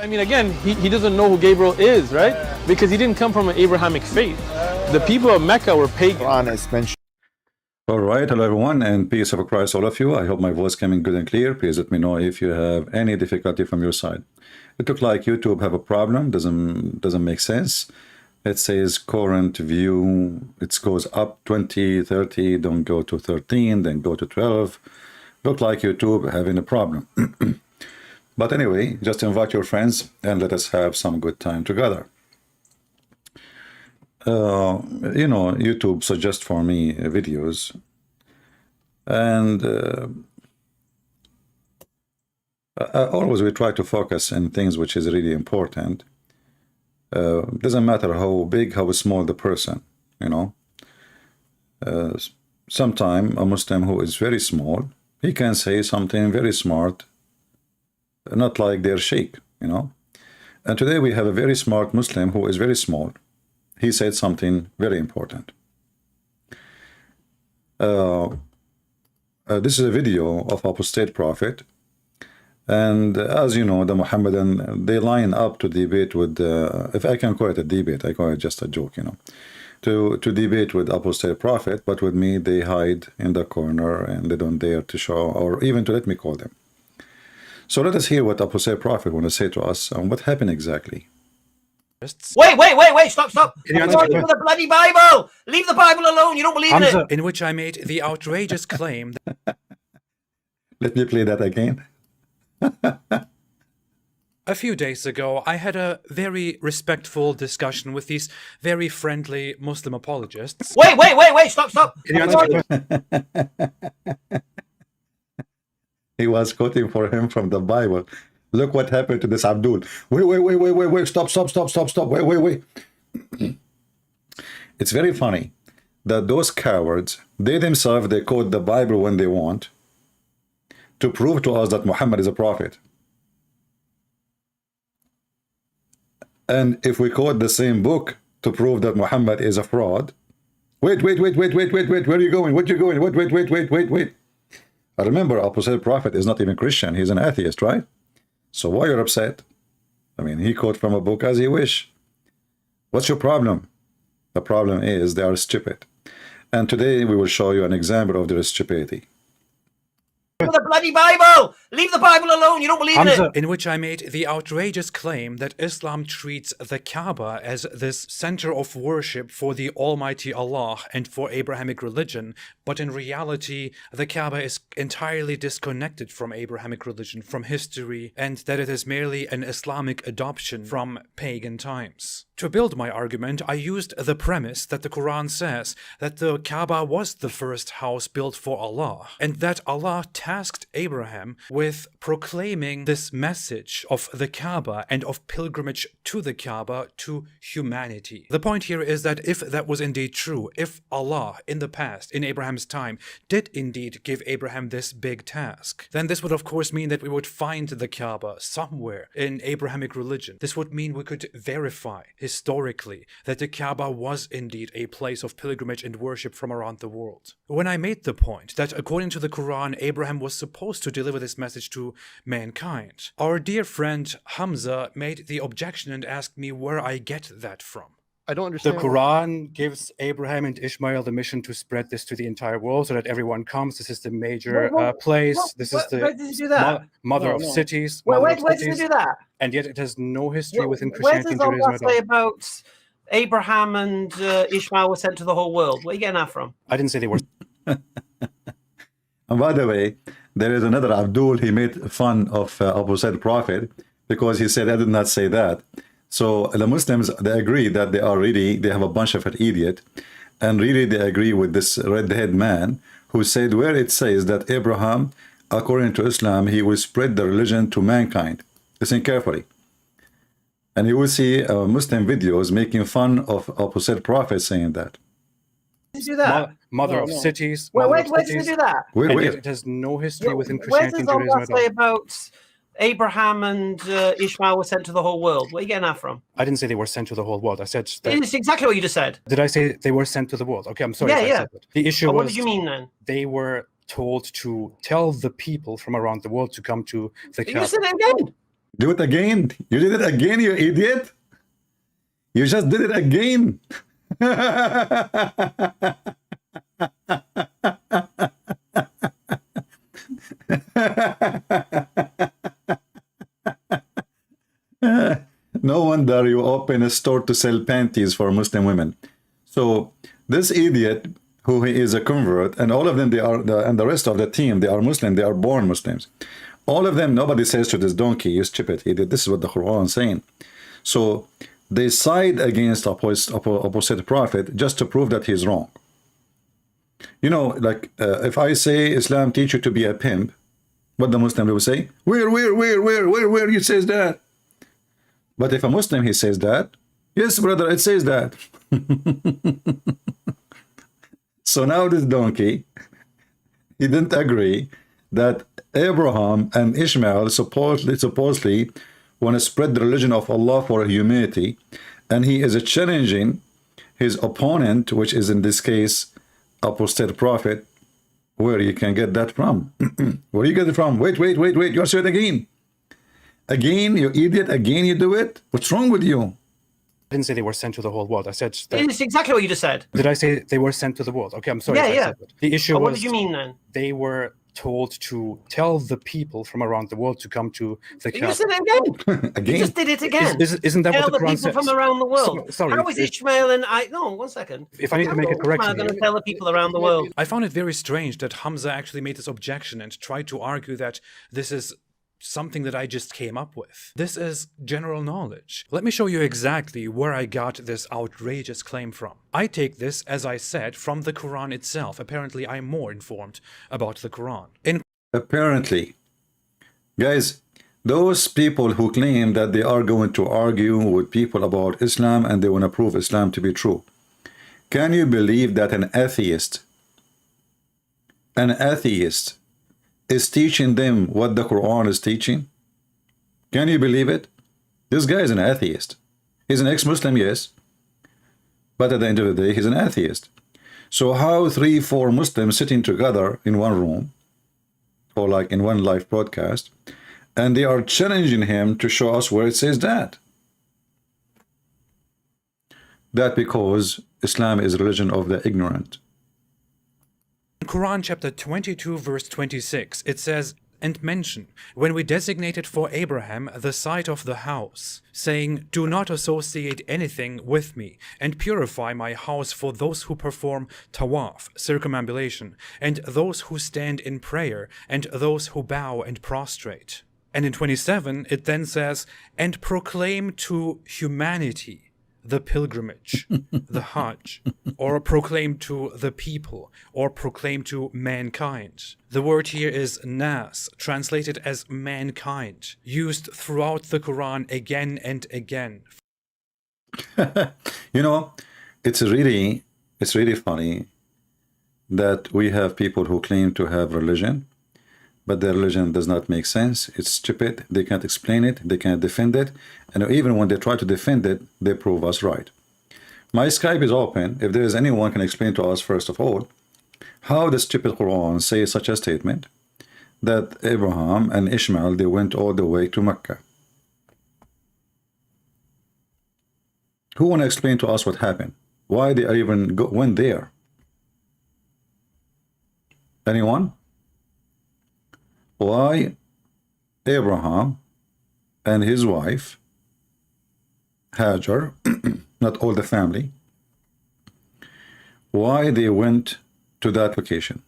I mean, again, he doesn't know who Gabriel is, right? Because he didn't come from an Abrahamic faith. The people of Mecca were pagan. All right, hello everyone, and peace of Christ, all of you. I hope my voice coming good and clear. Please let me know if you have any difficulty from your side. It looked like YouTube have a problem. Doesn't make sense. It says current view. It goes up 20, 30, don't go to 13, then go to 12. Look like YouTube having a problem. But anyway, just invite your friends and let us have some good time together. You know, YouTube suggests for me videos, and always we try to focus on things which is really important. Doesn't matter how big, how small the person, you know. Sometime a Muslim who is very small, he can say something very smart, not like their sheikh, you know. And today we have a very smart Muslim who is very small. He said something very important. This is a video of apostate prophet, and as you know, the Mohammedan, they line up to debate with, if I can call it a debate, I call it just a joke, you know, to debate with apostate prophet, but with me they hide in the corner and they don't dare to show or even to let me call them. So let us hear what apostate prophet want to say to us and what happened exactly. Wait, stop. I'm talking for the bloody Bible. Leave the Bible alone. You don't believe in it. In which I made the outrageous claim that Let me play that again. a few days ago I had a very respectful discussion with these very friendly Muslim apologists. Wait, stop. He was quoting for him from the Bible. Look what happened to this Abdul. Wait, stop. Wait. It's very funny that those cowards, they themselves, they quote the Bible when they want to prove to us that Muhammad is a prophet. And if we quote the same book to prove that Muhammad is a fraud, wait, where are you going? What you going? Wait. I remember apostate prophet is not even Christian, he's an atheist, right? So why you're upset? I mean, he quote from a book as he wish. What's your problem? The problem is they are stupid. And today we will show you an example of their stupidity. For the bloody Bible. Leave the Bible alone. You don't believe in it. In which I made the outrageous claim that Islam treats the Kaaba as this center of worship for the Almighty Allah and for Abrahamic religion, but in reality the Kaaba is entirely disconnected from Abrahamic religion, from history, and that it is merely an Islamic adoption from pagan times. To build my argument, I used the premise that the Quran says that the Kaaba was the first house built for Allah, and that Allah tasked Abraham with proclaiming this message of the Kaaba and of pilgrimage to the Kaaba to humanity. The point here is that if that was indeed true, if Allah in the past, in Abraham's time, did indeed give Abraham this big task, then this would of course mean that we would find the Kaaba somewhere in Abrahamic religion. This would mean we could verify historically that the Kaaba was indeed a place of pilgrimage and worship from around the world. When I made the point that according to the Quran, Abraham was supposed to deliver this message to mankind, our dear friend Hamza made the objection and asked me where I get that from. I don't understand. The Quran gives Abraham and Ismael the mission to spread this to the entire world so that everyone comes. This is the major place. This is where did he do that? Mother of cities. Where did he do that? And yet it has no history within Where Christianity and does Judaism Allah at all. say about Abraham and Ishmael were sent to the whole world? Where are you getting that from? I didn't say they were. And by the way, there is another Abdul, he made fun of apostate prophet because he said, I did not say that. So the Muslims, they agree that they have a bunch of an idiot, and really they agree with this red-headed man who said where it says that Abraham, according to Islam, he will spread the religion to mankind. Listen carefully. And you will see Muslim videos making fun of apostate prophet saying that. Did he do that? Mother of cities. Where mother of did he cities, do that? And yet it has no history within Where Christianity does and Judaism Allah at all. say about Abraham and Ishmael were sent to the whole world? Where are you getting that from? I didn't say they were sent to the whole world. I said that. It's exactly what you just said. Did I say they were sent to the world? Okay, I'm sorry. Yeah, if I yeah. said that. The issue But was what did you mean then? they were told to tell the people from around the world to come to the You Kaaba. said it again. Do it again. You did it again, you idiot. You just did it again. No wonder you open a store to sell panties for Muslim women. So this idiot, who he is a convert, and all of them, and the rest of the team, they are Muslim, they are born Muslims. All of them, nobody says to this donkey, you stupid idiot, this is what the Quran is saying. So they side against opposite prophet just to prove that he's wrong. You know, like if I say Islam teach you to be a pimp, what the Muslim will say, where you says that? But if a Muslim, he says that, yes, brother, it says that. So now this donkey, he didn't agree that Abraham and Ishmael supposedly want to spread the religion of Allah for humanity, and he is challenging his opponent, which is in this case apostate prophet. Where you can get that from? Where you get it from? Wait, you're saying again. Again, you idiot, again you do it? What's wrong with you? I didn't say they were sent to the whole world. I said that. It's exactly what you just said. Did I say they were sent to the world? Okay, I'm sorry. Yeah, if I yeah. said that. The issue But was what did you mean then? they were told to tell the people from around the world to come to the You Kaaba. said it again. Again? You just did it again. Isn't that Tell what the the Quran people says? from around the world. Sorry, How is Ishmael and I? No, one second. If I need to make it correct, I'm going to tell the people around the world. I found it very strange that Hamza actually made this objection and tried to argue that this is something that I just came up with. This is general knowledge. Let me show you exactly where I got this outrageous claim from. I take this, as I said, from the Quran itself. Apparently, I'm more informed about the Quran. Apparently. Guys, those people who claim that they are going to argue with people about Islam and they want to prove Islam to be true, can you believe that an atheist is teaching them what the Quran is teaching? Can you believe it? This guy is an atheist. He's an ex-Muslim, yes, but at the end of the day, he's an atheist. So how 3-4 Muslims sitting together in one room, or like in one live broadcast, and they are challenging him to show us where it says that? That because Islam is religion of the ignorant. In Quran chapter 22 verse 26, it says, "And mention, when we designated for Abraham the site of the house, saying, do not associate anything with me, and purify my house for those who perform tawaf, circumambulation, and those who stand in prayer, and those who bow and prostrate." And in 27, it then says, "And proclaim to humanity the pilgrimage, the Hajj, or proclaim to the people, or proclaim to mankind." The word here is nas, translated as mankind, used throughout the Quran again and again. You know, it's really funny that we have people who claim to have religion, but their religion does not make sense. It's stupid. They can't explain it. They can't defend it. And even when they try to defend it, they prove us right. My Skype is open. If there is anyone can explain to us, first of all, how the stupid Quran says such a statement that Abraham and Ishmael, they went all the way to Mecca. Who want to explain to us what happened? Why they even went there? Anyone? Why Abraham and his wife Hajar, not all the family, why they went to that location?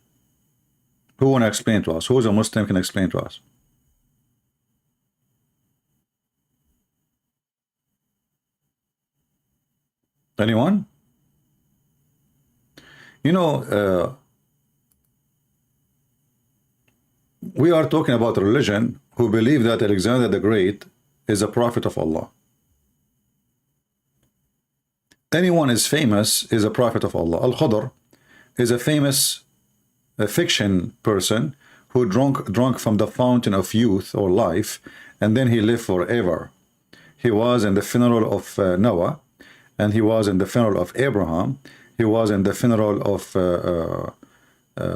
Who want to explain to us? Who is a Muslim can explain to us? Anyone? You know, we are talking about a religion who believe that Alexander the Great is a prophet of Allah. Anyone is famous is a prophet of Allah. Al-Khadr is a famous fiction person who drunk from the fountain of youth or life, and then he lived forever. He was in the funeral of Noah, and he was in the funeral of Abraham. He was in the funeral of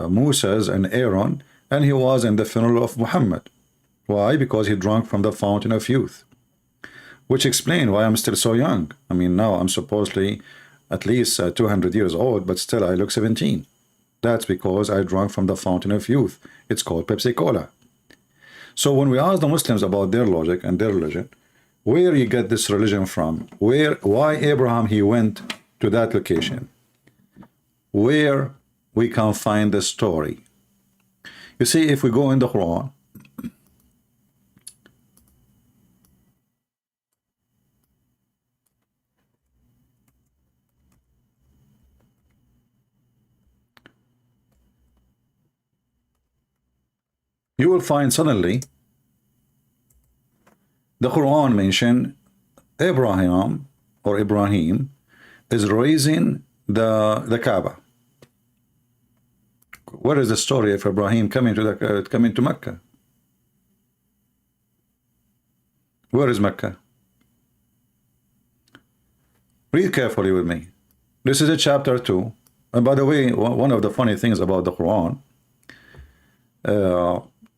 Moses and Aaron, and he was in the funeral of Muhammad. Why? Because he drank from the fountain of youth. Which explains why I'm still so young. I mean, now I'm supposedly at least 200 years old, but still I look 17. That's because I drank from the fountain of youth. It's called Pepsi Cola. So when we ask the Muslims about their logic and their religion, where you get this religion from? Why Abraham, he went to that location? Where we can find the story? You see, if we go in the Quran, you will find suddenly the Quran mention Abraham or Ibrahim is raising the Kaaba. Where is the story of Ibrahim coming to Mecca? Where is Mecca? Read carefully with me. This is a chapter 2. And by the way, one of the funny things about the Quran,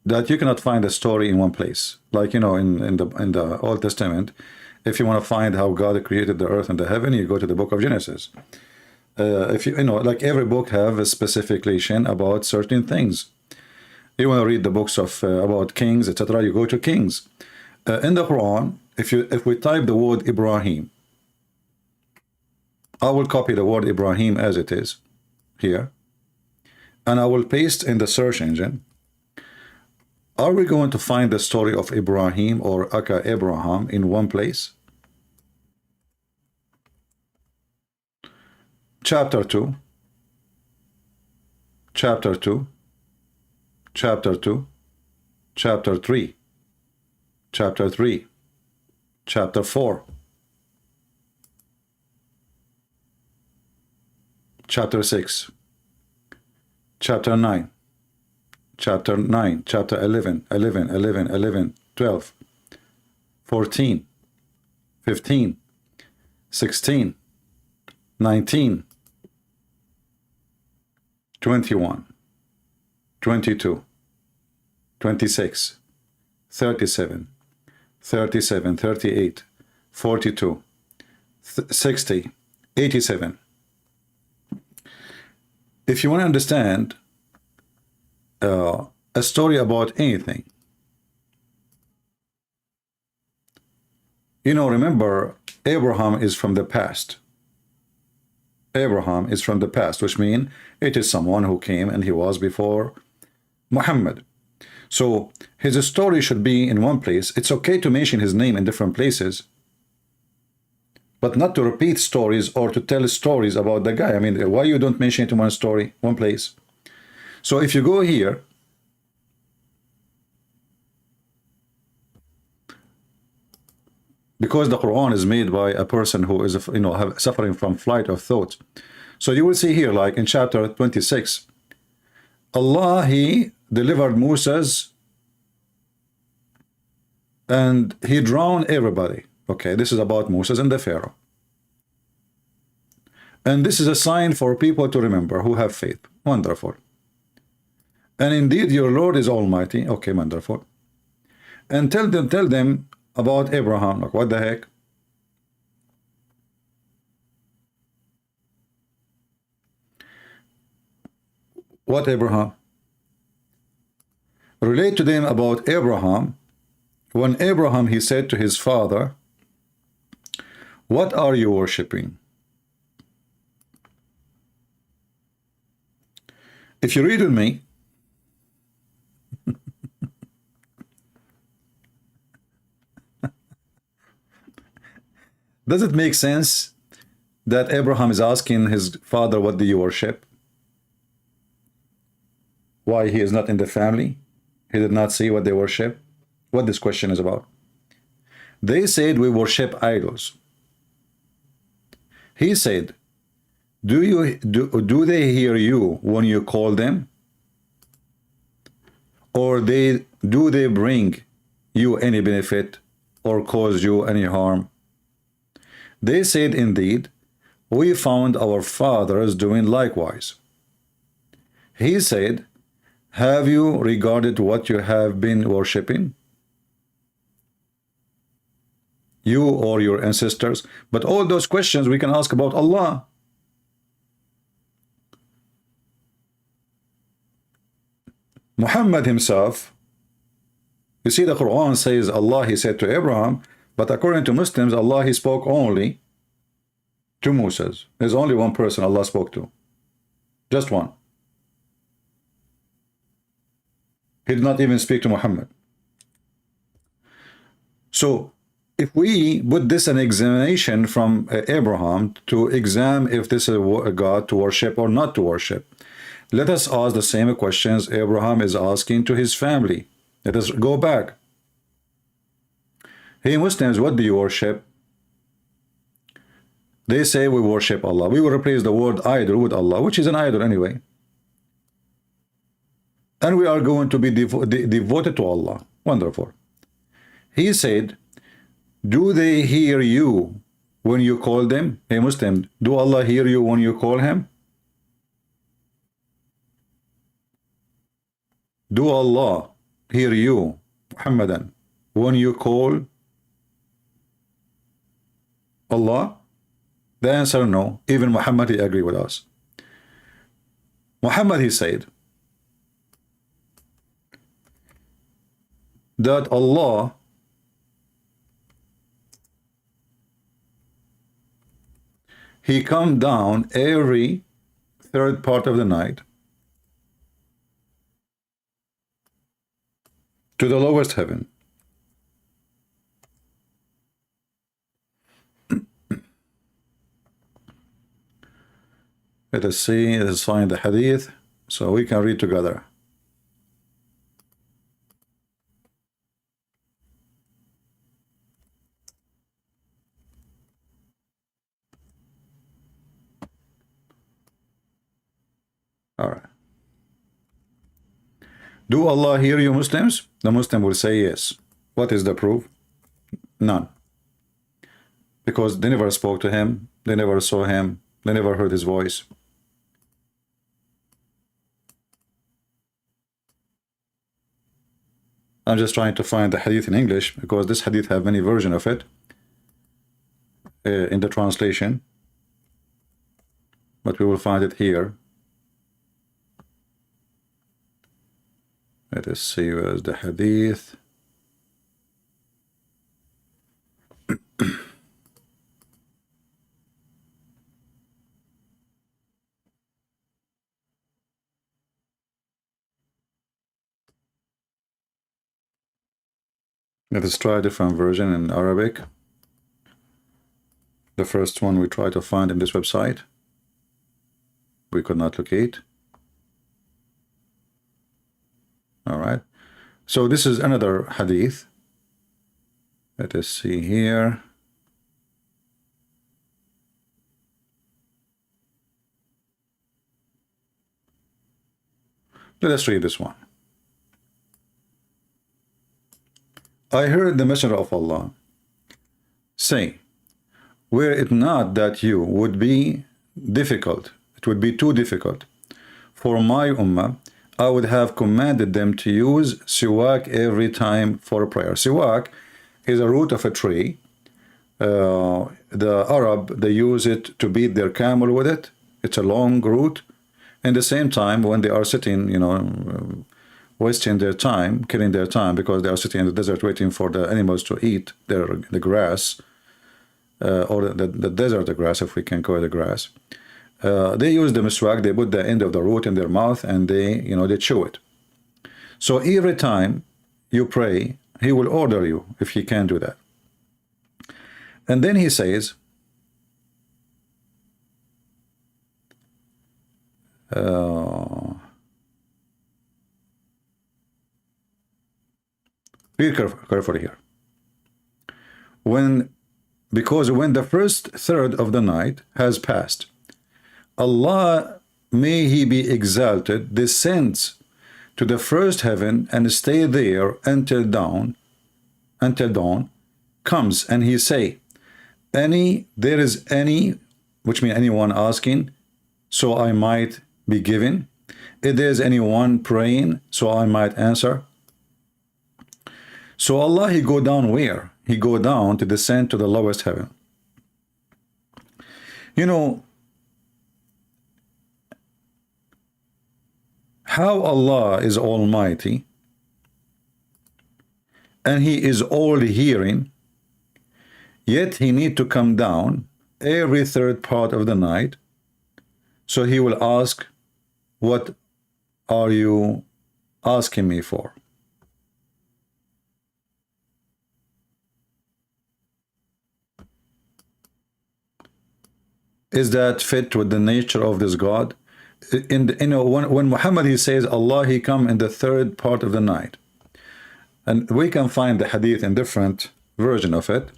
that you cannot find a story in one place. Like, you know, in the Old Testament, if you want to find how God created the earth and the heaven, you go to the book of Genesis. If you know, like every book have a specification about certain things. You want to read the books of about kings, etc., you go to Kings. In the Quran, if we type the word Ibrahim, I will copy the word Ibrahim as it is here, and I will paste in the search engine. Are we going to find the story of Ibrahim or Abraham in one place? Chapter 2, chapter 2, chapter 2, chapter 3, chapter 3, chapter 4, chapter 6, chapter 9, chapter 9, chapter 11, 11, 11, 11, 12, 14, 15, 16, 19, 21, 22, 26, 37, 37, 38, 42, 60, 87. If you want to understand a story about anything, you know, remember, Abraham is from the past. Abraham is from the past, which means it is someone who came and he was before Mohammed. So his story should be in one place. It's okay to mention his name in different places, but not to repeat stories or to tell stories about the guy. I mean, why you don't mention it in one story, one place? So if you go here, because the Quran is made by a person who is, you know, suffering from flight of thought. So you will see here, like in chapter 26, Allah, he delivered Moses and he drowned everybody. Okay, this is about Moses and the Pharaoh. And this is a sign for people to remember who have faith. Wonderful. And indeed your Lord is Almighty. Okay, wonderful. And tell them about Abraham. Like, what the heck? What Abraham? Relate to them about Abraham. When Abraham, he said to his father, what are you worshipping? If you read with me, does it make sense that Abraham is asking his father, what do you worship? Why he is not in the family? He did not see what they worship? What this question is about. They said we worship idols. He said, do they hear you when you call them? Or do they bring you any benefit or cause you any harm? They said, indeed, we found our fathers doing likewise. He said, have you regarded what you have been worshipping? You or your ancestors? But all those questions we can ask about Allah. Muhammad himself, you see the Quran says Allah, he said to Abraham, but according to Muslims, Allah, he spoke only to Moses. There's only one person Allah spoke to. Just one. He did not even speak to Muhammad. So if we put this an examination from Abraham to examine if this is a God to worship or not to worship, let us ask the same questions Abraham is asking to his family. Let us go back. Hey Muslims, what do you worship? They say we worship Allah. We will replace the word idol with Allah, which is an idol anyway. And we are going to be devoted to Allah. Wonderful. He said, do they hear you when you call them? Hey Muslim, do Allah hear you when you call him? Do Allah hear you, Muhammadan, when you call Allah? The answer no. Even Muhammad, he agreed with us. Muhammad, he said that Allah he come down every third part of the night to the lowest heaven. Let us see, let us find the hadith so we can read together. All right. Do Allah hear you, Muslims? The Muslim will say yes. What is the proof? None. Because they never spoke to him, they never saw him, they never heard his voice. I'm just trying to find the hadith in English because this hadith have many versions of it in the translation, but we will find it here. Let us see where is the hadith. Let us try a different version in Arabic. The first one we try to find in this website, we could not locate. All right. So this is another hadith. Let us see here. Let us read this one. I heard the Messenger of Allah say, were it not that you would be difficult, it would be too difficult for my ummah, I would have commanded them to use siwak every time for prayer. Siwak is a root of a tree. The Arab, they use it to beat their camel with it. It's a long root. And at the same time, when they are sitting, you know, wasting their time, killing their time, because they are sitting in the desert waiting for the animals to eat the grass, or the desert grass, if we can call it the grass. They use the miswak, they put the end of the root in their mouth, and they, you know, they chew it. So every time you pray, he will order you if he can do that. And then he says, read carefully here. Because when the first third of the night has passed, Allah, may he be exalted, descends to the first heaven and stay there until dawn, comes, and he say, there is any, which means anyone asking, so I might be given. If there is anyone praying, so I might answer. So Allah, he go down where? he go down to descend to the lowest heaven. You know, how Allah is almighty and he is all hearing, yet he need to come down every third part of the night. So he will ask, what are you asking me for? Is that fit with the nature of this God? When Muhammad, he says Allah, he come in the third part of the night, and we can find the hadith in different version of it,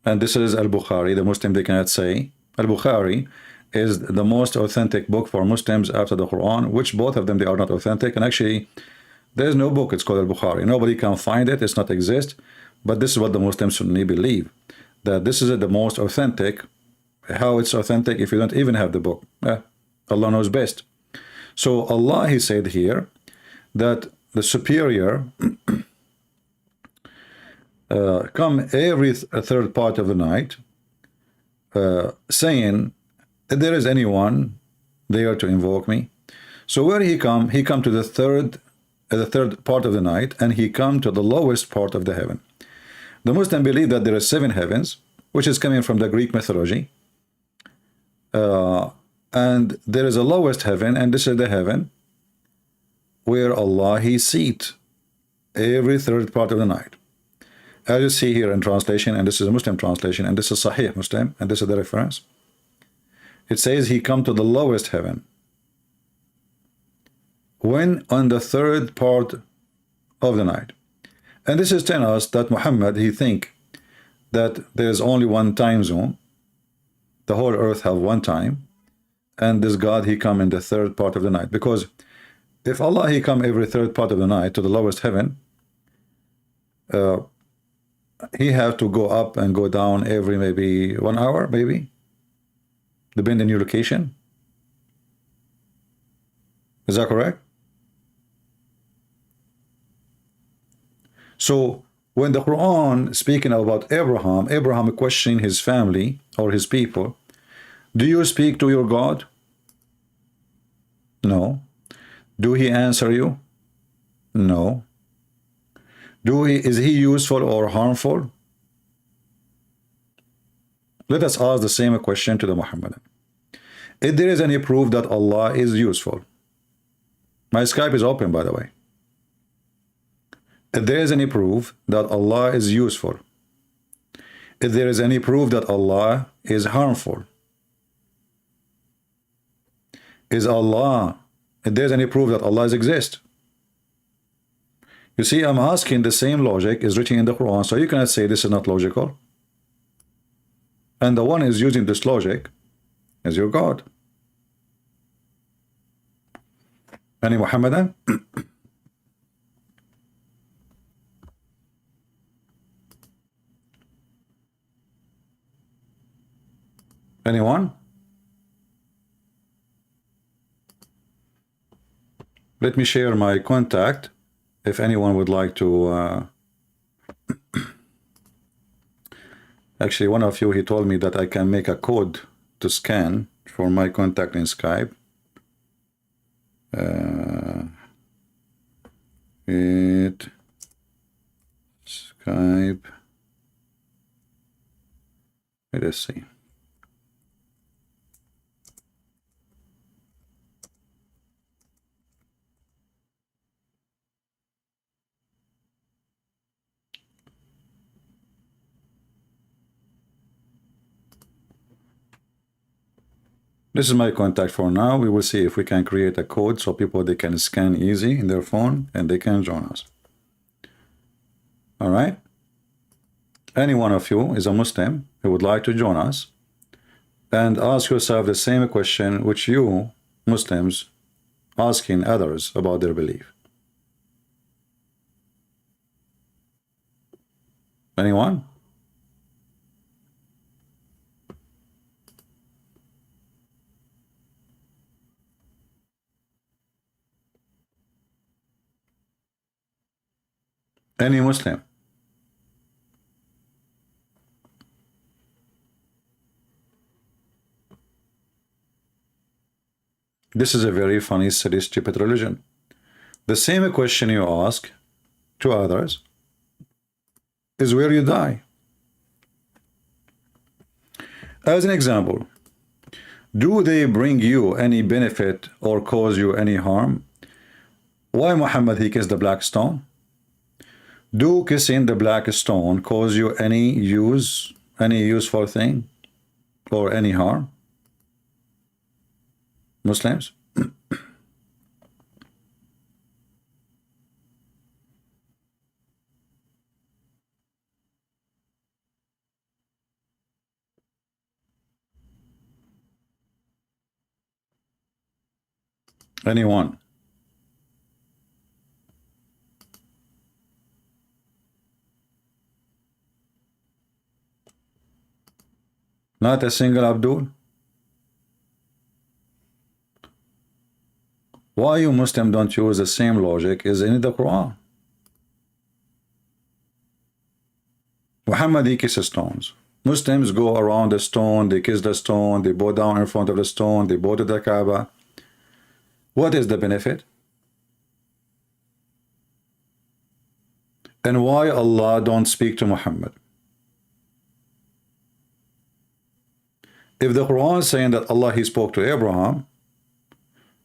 and this is Al-Bukhari. The Muslim, they cannot say. Al-Bukhari is the most authentic book for Muslims after the Quran, which both of them, they are not authentic, and actually there is no book, it's called Al-Bukhari. Nobody can find it, it's not exist, but this is what the Muslims Sunni believe, that this is the most authentic. How it's authentic if you don't even have the book? Allah knows best. So Allah, he said here that the superior come every third part of the night, saying, if there is anyone there to invoke me. So where he come? He come to the third part of the night, and he come to the lowest part of the heaven. The Muslim believe that there are 7 heavens, which is coming from the Greek mythology. And there is a lowest heaven, and this is the heaven where Allah, he seat every third part of the night. As you see here in translation, and this is a Muslim translation, and this is Sahih Muslim, and this is the reference. It says he come to the lowest heaven when on the third part of the night. And this is telling us that Muhammad, he think that there is only one time zone. The whole earth have one time, and this God, he come in the third part of the night. Because if Allah, he come every third part of the night to the lowest heaven, he have to go up and go down every maybe 1 hour, maybe, depending on your location. Is that correct? So when the Quran speaking about Abraham questioning his family or his people, do you speak to your God? No. Do he answer you? No. Is he useful or harmful? Let us ask the same question to the Muhammadan. If there is any proof that Allah is useful, my Skype is open, by the way. If there is any proof that Allah is useful, if there is any proof that Allah is harmful, if there's any proof that Allah exists. You see, I'm asking the same logic is written in the Quran, so you cannot say this is not logical. And the one is using this logic is your God. Any Muhammadan? Anyone? Let me share my contact if anyone would like to. Actually, one of you, he told me that I can make a code to scan for my contact in Skype. Skype. Let us see. This is my contact for now. We will see if we can create a code so people, they can scan easy in their phone and they can join us. All right. Any one of you is a Muslim who would like to join us, and ask yourself the same question which you Muslims asking others about their belief. Anyone? Any Muslim This is a very funny, silly, stupid religion. The same question you ask to others is where you die. As an example, do they bring you any benefit or cause you any harm? Why Muhammad he kissed the black stone? Do kissing the black stone cause you any useful thing or any harm? Muslims? Anyone? Not a single Abdul? Why you Muslim don't use the same logic as in the Quran? Muhammad he kisses stones. Muslims go around the stone, they kiss the stone, they bow down in front of the stone, they bow to the Kaaba. What is the benefit? And why Allah don't speak to Muhammad? If the Quran is saying that Allah he spoke to Abraham,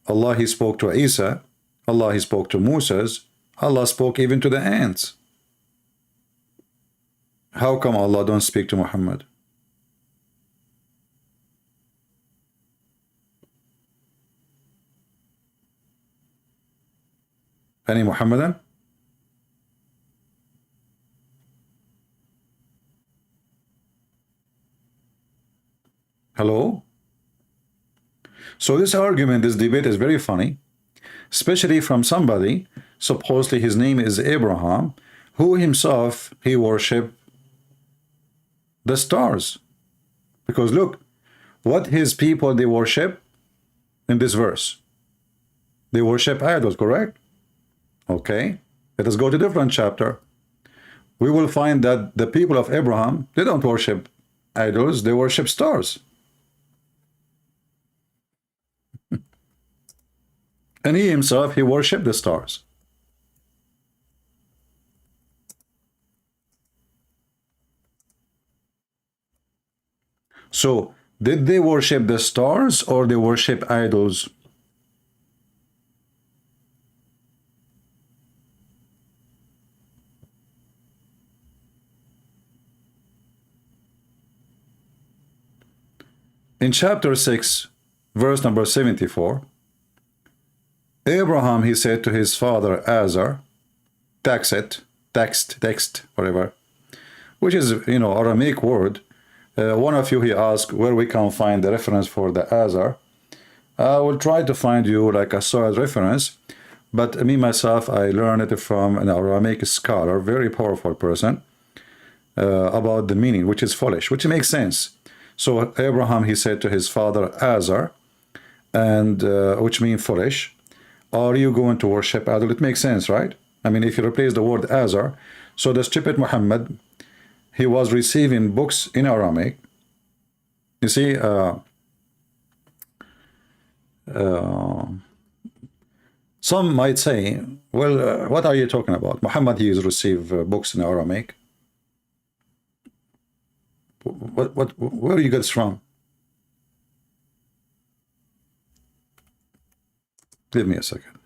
Allah he spoke to Isa, Allah he spoke to Moses, Allah spoke even to the ants. How come Allah don't speak to Muhammad? Any Muhammadan? Hello? So this argument, this debate is very funny, especially from somebody, supposedly his name is Abraham, who himself, he worshiped the stars. Because look, what his people, they worship in this verse. They worship idols, correct? Okay, let us go to a different chapter. We will find that the people of Abraham, they don't worship idols, they worship stars. And he himself, he worshipped the stars. So, did they worship the stars or they worship idols? In chapter 6, verse number 74, Abraham, he said to his father Azhar, text, whatever, which is, Aramaic word. One of you, he asked where we can find the reference for the Azhar. I will try to find you like a solid reference, but me, myself, I learned it from an Aramaic scholar, very powerful person, about the meaning, which is foolish, which makes sense. So Abraham, he said to his father Azhar, and which means foolish, are you going to worship idol? It makes sense, right? I mean, if you replace the word Azhar, so the stupid Muhammad, he was receiving books in Aramaic. You see, some might say, well, what are you talking about? Muhammad, he has received books in Aramaic. Where you get this from? Give me a second.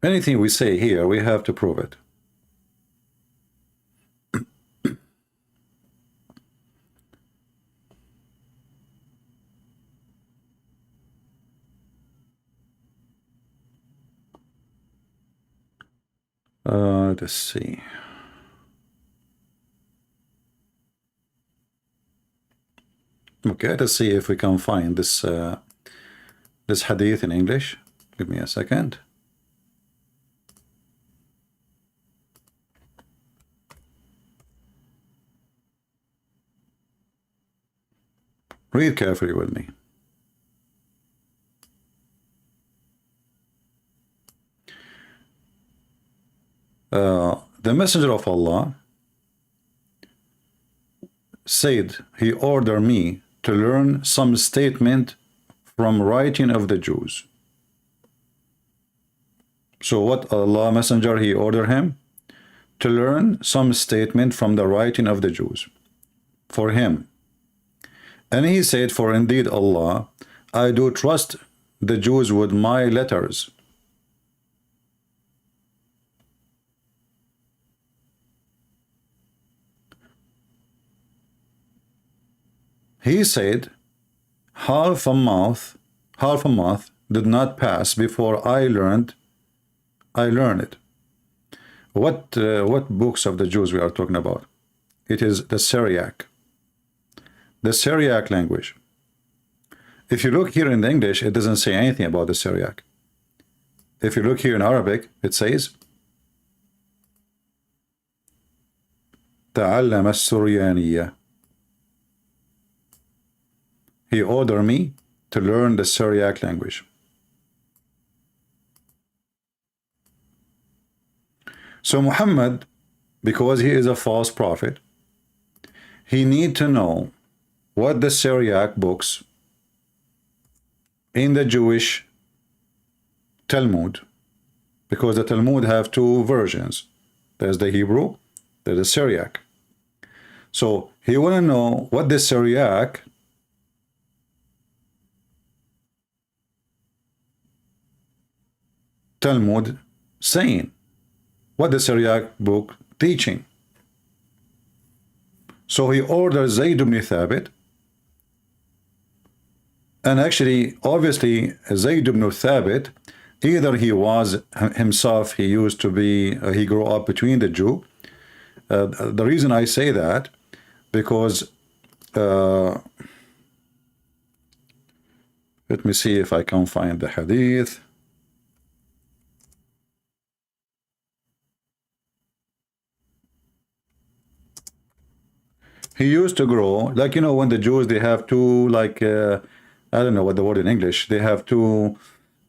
Anything we say here, we have to prove it. Let's see. Okay, let's see if we can find this this hadith in English. Give me a second. Read carefully with me. the Messenger of Allah said he ordered me to learn some statement from writing of the Jews. So what Allah Messenger, he ordered him to learn some statement from the writing of the Jews for him. And he said, for indeed Allah, I do trust the Jews with my letters. He said, half a month did not pass before I learned it. What books of the Jews we are talking about? It is the Syriac. The Syriac language. If you look here in the English, it doesn't say anything about the Syriac. If you look here in Arabic, it says تعلم السريانية. He ordered me to learn the Syriac language. So Muhammad, because he is a false prophet, he need to know what the Syriac books in the Jewish Talmud, because the Talmud have two versions. There's the Hebrew, there's the Syriac. So he want to know what the Syriac Talmud saying, what the Syriac book teaching. So he ordered Zayd ibn Thabit, and actually, obviously, Zayd ibn Thabit, either he was himself, he used to be, he grew up between the Jew. The reason I say that, because, let me see if I can find the hadith. He used to grow, like, you know, when the Jews, they have two, like, I don't know what the word in English, they have two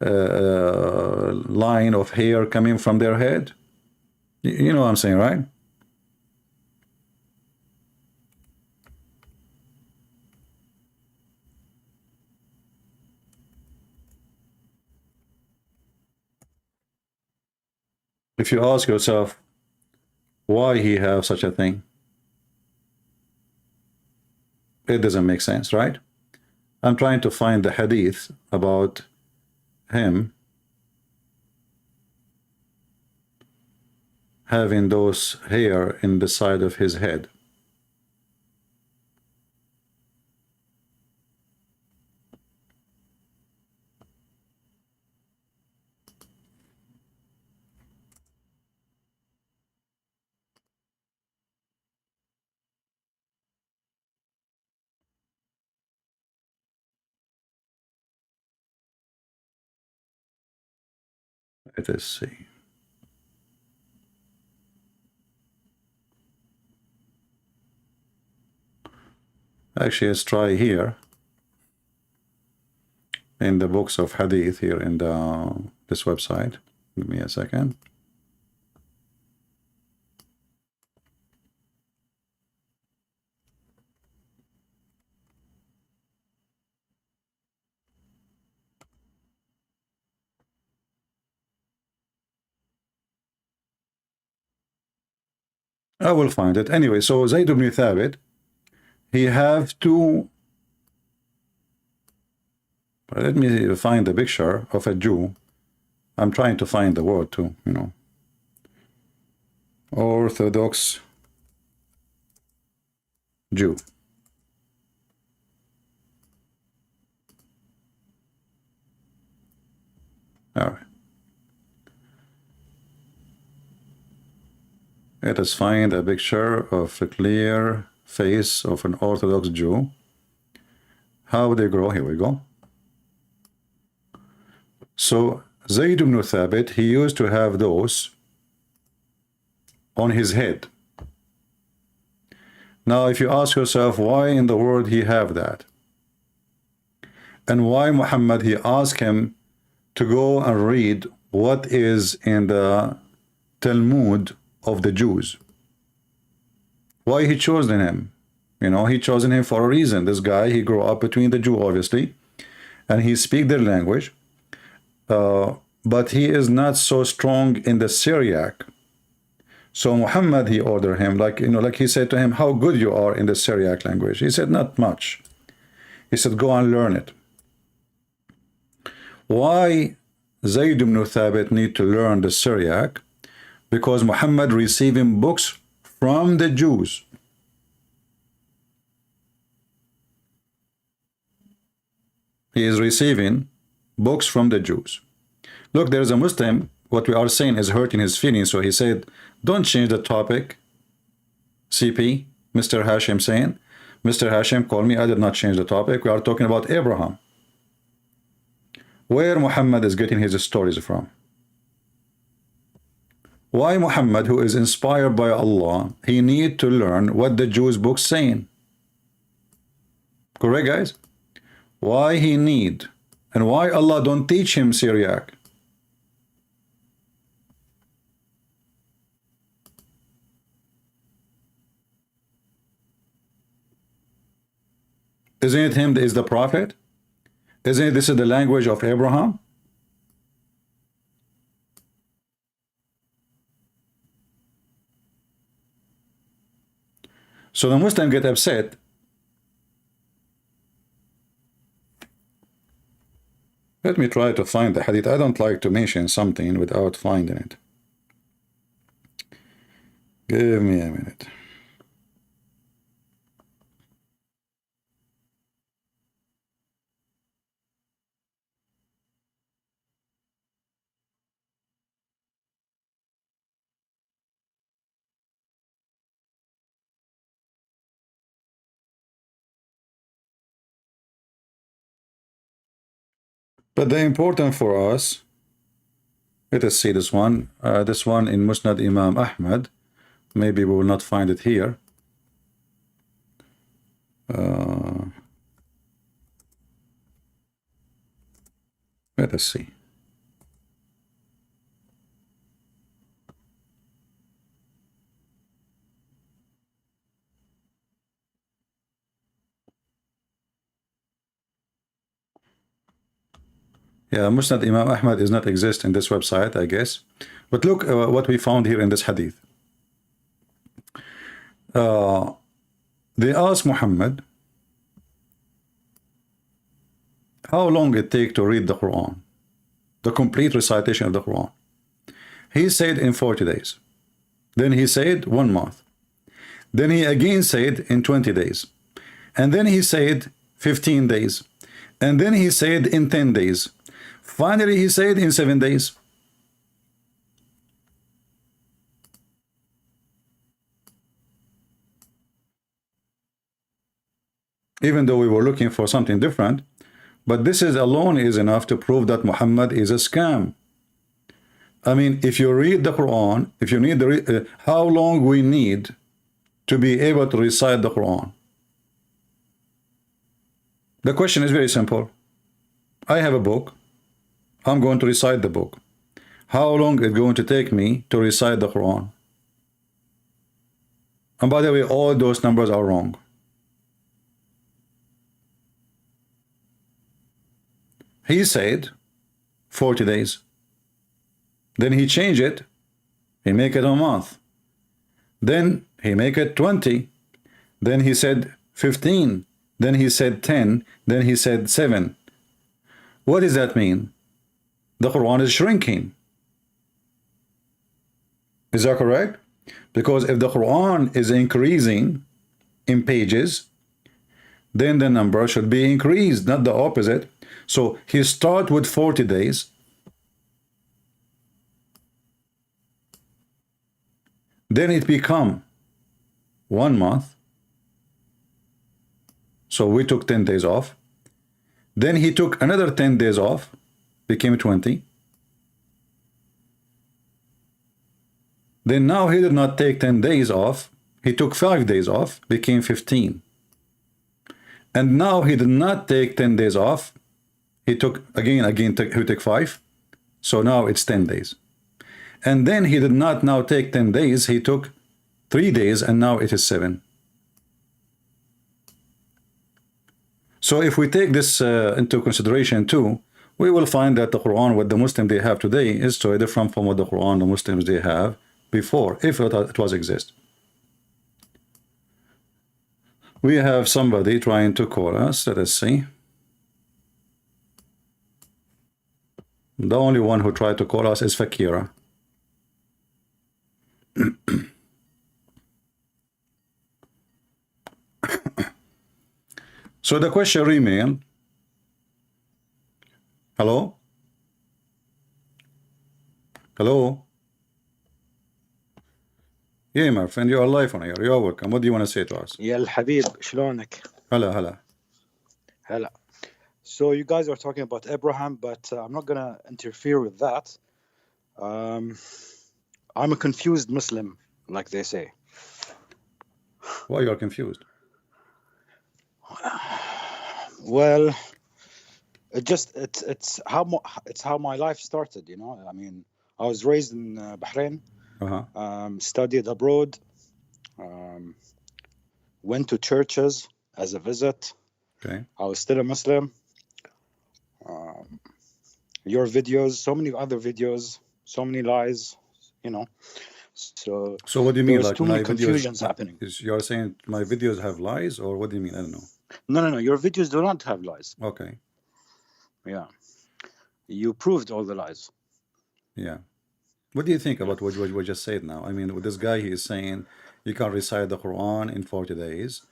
line of hair coming from their head. You know what I'm saying, right? If you ask yourself, why he have such a thing? It doesn't make sense, right? I'm trying to find the hadith about him having those hair in the side of his head. Let us see. Actually, let's try here in the books of hadith here in this website. Give me a second. I will find it. Anyway, so Zayd ibn Thabit, he have two. Let me find the picture of a Jew. I'm trying to find the word too, you know. Orthodox Jew. All right. Let us find a picture of a clear face of an Orthodox Jew. How they grow? Here we go. So Zayd ibn Thabit, he used to have those on his head. Now, if you ask yourself, why in the world he have that? And why Muhammad, he asked him to go and read what is in the Talmud of the Jews. Why he chosen him? You know, he chosen him for a reason. This guy, he grew up between the Jew, obviously, and he speak their language, but he is not so strong in the Syriac. So Muhammad, he ordered him, like, you know, like he said to him, how good you are in the Syriac language. He said, not much. He said, go and learn it. Why Zayd ibn Thabit need to learn the Syriac? Because Muhammad receiving books from the Jews. He is receiving books from the Jews. Look, there's a Muslim, what we are saying is hurting his feelings, so he said, don't change the topic. CP, Mr. Hashim saying, Mr. Hashim, call me, I did not change the topic. We are talking about Abraham. Where Muhammad is getting his stories from? Why Muhammad, who is inspired by Allah, he need to learn what the Jews books saying? Correct, guys? Why he need, and why Allah don't teach him Syriac? Isn't it him that is the prophet? Isn't it this is the language of Abraham? So the Muslim get upset. Let me try to find the hadith. I don't like to mention something without finding it. Give me a minute. But the important for us, let us see this one. This one in Musnad Imam Ahmed. Maybe we will not find it here. Let us see. Yeah, Musnad Imam Ahmed does not exist in this website, I guess. But look what we found here in this hadith. They asked Muhammad how long it take to read the Quran, the complete recitation of the Quran. He said in 40 days. Then he said 1 month. Then he again said in 20 days. And then he said 15 days. And then he said in 10 days. Finally, he said in 7 days. Even though we were looking for something different, but this is alone is enough to prove that Muhammad is a scam. I mean, if you read the Quran, if you need the how long we need to be able to recite the Quran? The question is very simple. I have a book. I'm going to recite the book. How long is it going to take me to recite the Quran? And by the way, all those numbers are wrong. He said 40 days. Then he changed it. He make it a month. Then he make it 20. Then he said 15. Then he said 10. Then he said 7. What does that mean? The Quran is shrinking. Is that correct? Because if the Quran is increasing in pages, then the number should be increased, not the opposite. So he start with 40 days. Then it become 1 month. So we took 10 days off. Then he took another 10 days off, became 20. Then now he did not take 10 days off. He took 5 days off, became 15. And now he did not take 10 days off. He took he took 5. So now it's 10 days. And then he did not now take 10 days, he took 3 days, and now it is 7. So if we take this into consideration too, we will find that the Quran, what the Muslims they have today, is totally different from what the Quran the Muslims they have before, if it was exist. We have somebody trying to call us. Let us see. The only one who tried to call us is Fakira. So the question remains. Hello? Hello? Yeah, my friend, you are live on here. You are welcome. What do you want to say to us? يا الحبيب شلونك؟ Hello. هلا. So you guys are talking about Abraham, but I'm not gonna interfere with that. I'm a confused Muslim, like they say. Why you are confused? Well, it's how my life started. You know, I mean, I was raised in Bahrain, studied abroad, went to churches as a visit. Okay. I was still a Muslim. Your videos, so many other videos, so many lies, you know. So what do you mean? There's Like too my many confusions videos, happening. You're saying my videos have lies, or what do you mean? I don't know. No. Your videos do not have lies. Okay. Yeah. You proved all the lies. Yeah. What do you think about what we just said now? I mean, with this guy, he is saying you can recite the Quran in 40 days,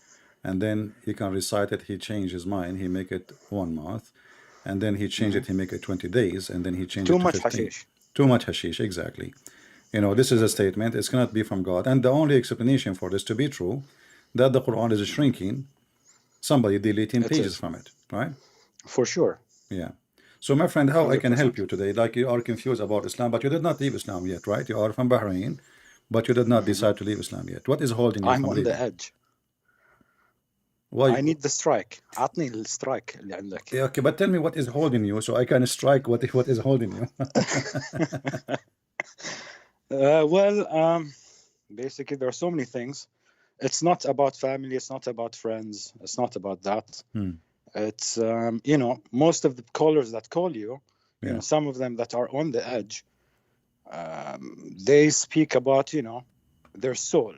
and then he can recite it. He changed his mind. He make it 1 month, and then he changed it. He make it 20 days, and then he changed it to 15. Too much hashish. Too much hashish, exactly. You know, this is a statement. It's cannot be from God. And the only explanation for this to be true, that the Quran is shrinking, somebody deleting pages from it, right? For sure. Yeah. So, my friend, how 100%. I can help you today? Like, you are confused about Islam, but you did not leave Islam yet, right? You are from Bahrain, but you did not decide to leave Islam yet. What is holding you I'm from on leaving? the edge. Why? I need the strike. عطني الstrike اللي عندك. Yeah, okay, but tell me what is holding you so I can strike what is holding you. Basically, there are so many things. It's not about family. It's not about friends. It's not about that. It's, you know, most of the callers that call you, you know, some of them that are on the edge, they speak about, you know, their soul,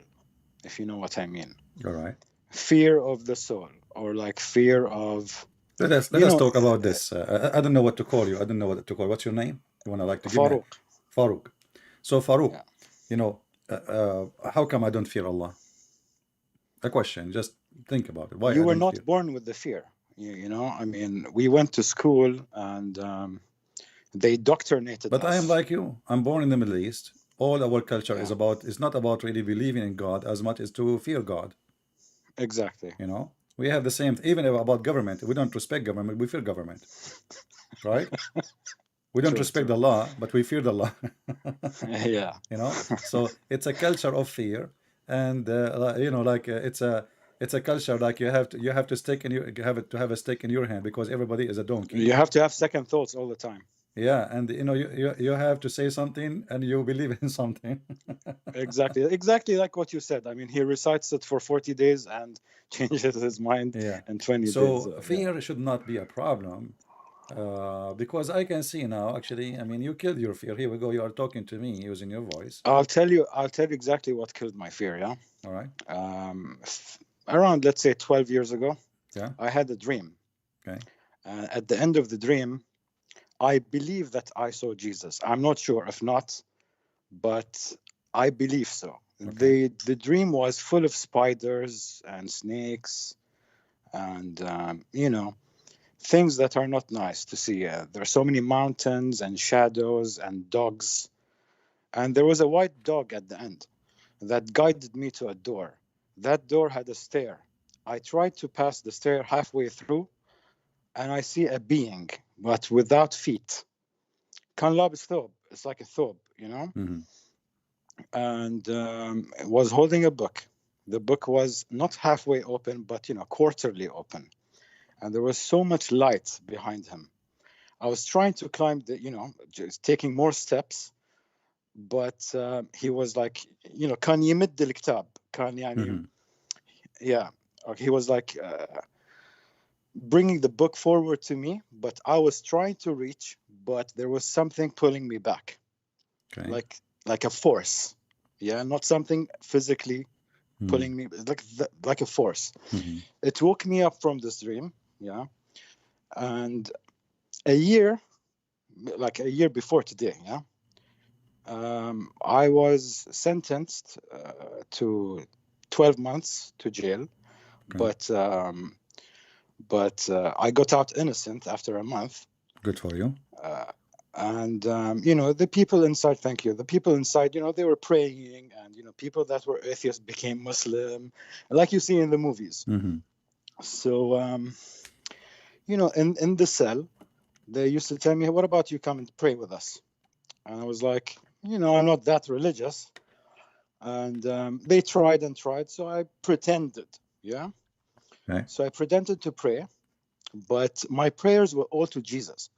if you know what I mean. All right. Fear of the soul, or like fear of... Let us talk about this. I don't know what to call you. I don't know what to call. What's your name? You want to like to give Farouq. Farouq. So Farouq, you know, how come I don't fear Allah? A question. Just think about it. Why you I were don't not fear? born with the fear? You know, I mean, we went to school and they indoctrinated But us. I am like you. I'm born in the Middle East. All our culture is about. It's not about really believing in God as much as to fear God. Exactly. You know, we have the same. Even about government, we don't respect government. We fear government, right? We don't respect the law, but we fear the law. Yeah. You know, so it's a culture of fear, and you know, like it's a culture like you have to have a stake in your hand because everybody is a donkey. You have to have second thoughts all the time. Yeah, and you know, you have to say something and you believe in something. Exactly like what you said. I mean, he recites it for 40 days and changes his mind in 20 days. So fear should not be a problem. Because I can see now, actually, I mean, you killed your fear. Here we go. You are talking to me using your voice. I'll tell you exactly what killed my fear. Yeah. All right. Around, let's say 12 years ago, I had a dream. Okay. At the end of the dream, I believe that I saw Jesus. I'm not sure if not, but I believe so. Okay. The dream was full of spiders and snakes and, you know, things that are not nice to see. There are so many mountains and shadows and dogs. And there was a white dog at the end that guided me to a door. That door had a stair. I tried to pass the stair halfway through, and I see a being, but without feet. Kan labis thob. It's like a thob, you know? Mm-hmm. And was holding a book. The book was not halfway open, but, you know, quarterly open. And there was so much light behind him. I was trying to climb you know, just taking more steps. but he was like, you know, كان يمد الكتاب كان يعني yeah, he was like bringing the book forward to me, but I was trying to reach, but there was something pulling me back. Okay. Like a force, yeah, not something physically pulling me, like a force. It woke me up from this dream, yeah, and a year before today, yeah, I was sentenced to 12 months to jail, but I got out innocent after a month. Good for you. And you know, the people inside, thank you, the people inside, you know, they were praying, and you know, people that were atheists became Muslim, like you see in the movies. So you know, in the cell, they used to tell me, what about you come and pray with us? And I was like, you know, I'm not that religious. And they tried and tried, so I pretended, yeah. Okay. So I pretended to pray, but my prayers were all to Jesus.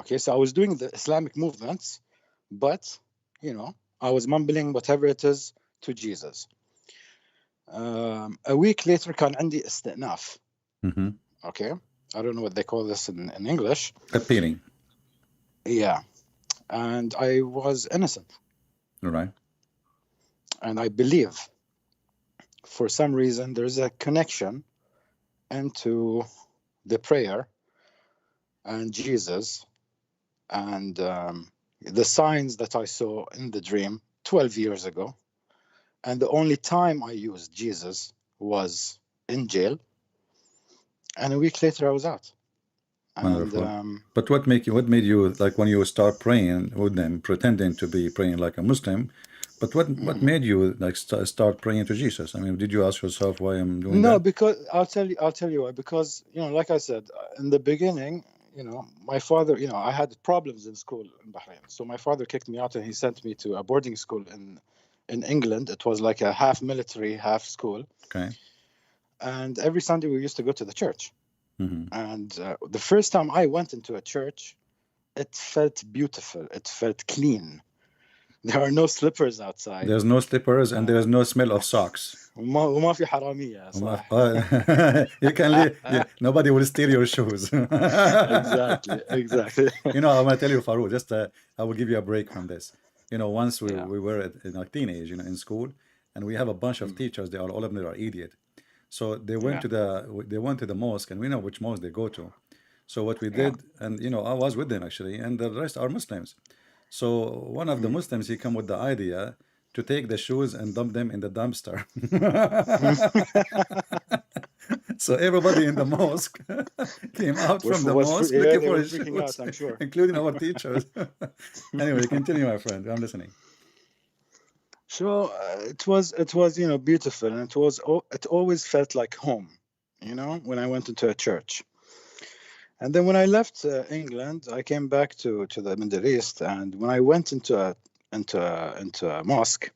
Okay, so I was doing the Islamic movements, but, you know, I was mumbling whatever it is to Jesus. A week later, كان عندي استئناف. Okay, I don't know what they call this in English. Appealing. Yeah, and I was innocent. All right. And I believe, for some reason, there's a connection into the prayer and Jesus and the signs that I saw in the dream 12 years ago. And the only time I used Jesus was in jail. And a week later, I was out. And, but what made you, like, when you start praying with them, pretending to be praying like a Muslim, but what made you like start praying to Jesus? I mean, did you ask yourself why I'm doing that? No, because I'll tell you why. Because, you know, like I said in the beginning, you know, my father, you know, I had problems in school in Bahrain. So my father kicked me out and he sent me to a boarding school in England. It was like a half military, half school. Okay. And every Sunday we used to go to the church. And the first time I went into a church, it felt beautiful. It felt clean. There are no slippers outside. There's no slippers and there's no smell of socks. وما في حرامية صح. You can leave. Yeah, nobody will steal your shoes. Exactly. You know, I'm gonna tell you, Farouq. Just I will give you a break from this. You know, once we were in our teenage, you know, in school, and we have a bunch of teachers. They are all of them are idiot. So they went to the mosque, and we know which mosque they go to. So what we did, and you know, I was with them actually, and the rest are Muslims. So one of the Muslims, he come with the idea to take the shoes and dump them in the dumpster. So everybody in the mosque came out from the mosque looking for his shoes, I'm sure. including our teachers. Anyway, continue, my friend. I'm listening. So it was you know, beautiful, and it always felt like home, you know, when I went into a church. And then when I left England, I came back to the Middle East, and when I went into a mosque,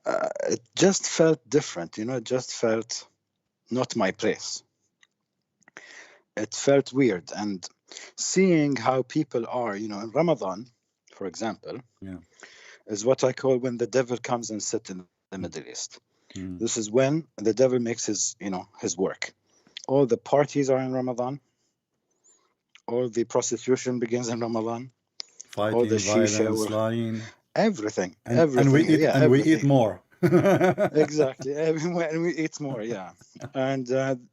it just felt different, you know. It just felt not my place. It felt weird, and seeing how people are, you know, in Ramadan, for example, is what I call when the devil comes and sits in the Middle East. This is when the devil makes his, you know, his work. All the parties are in Ramadan. All the prostitution begins in Ramadan. Fighting, all the violence, lying. Everything. And we eat more. Exactly. And we eat more, yeah. And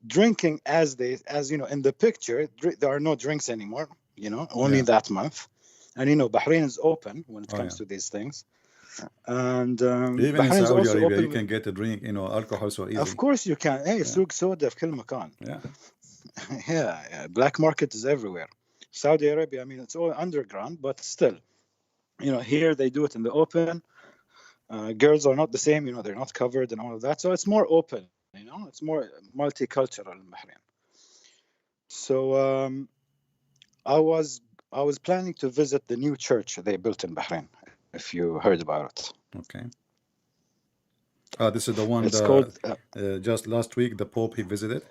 drinking, as you know, in the picture, there are no drinks anymore, you know, only that month. And, you know, Bahrain is open when it comes to these things. And even Bahrain in Saudi Arabia, open you can get a drink, you know, alcohol so easy. Of course you can. Hey, سوق سودا في كل مكان. Yeah, black market is everywhere. Saudi Arabia, I mean, it's all underground, but still, you know, here they do it in the open. Girls are not the same, you know, they're not covered and all of that. So it's more open, you know, it's more multicultural in Bahrain. So I was planning to visit the new church they built in Bahrain, if you heard about it. Okay. This is the one just last week the Pope he visited?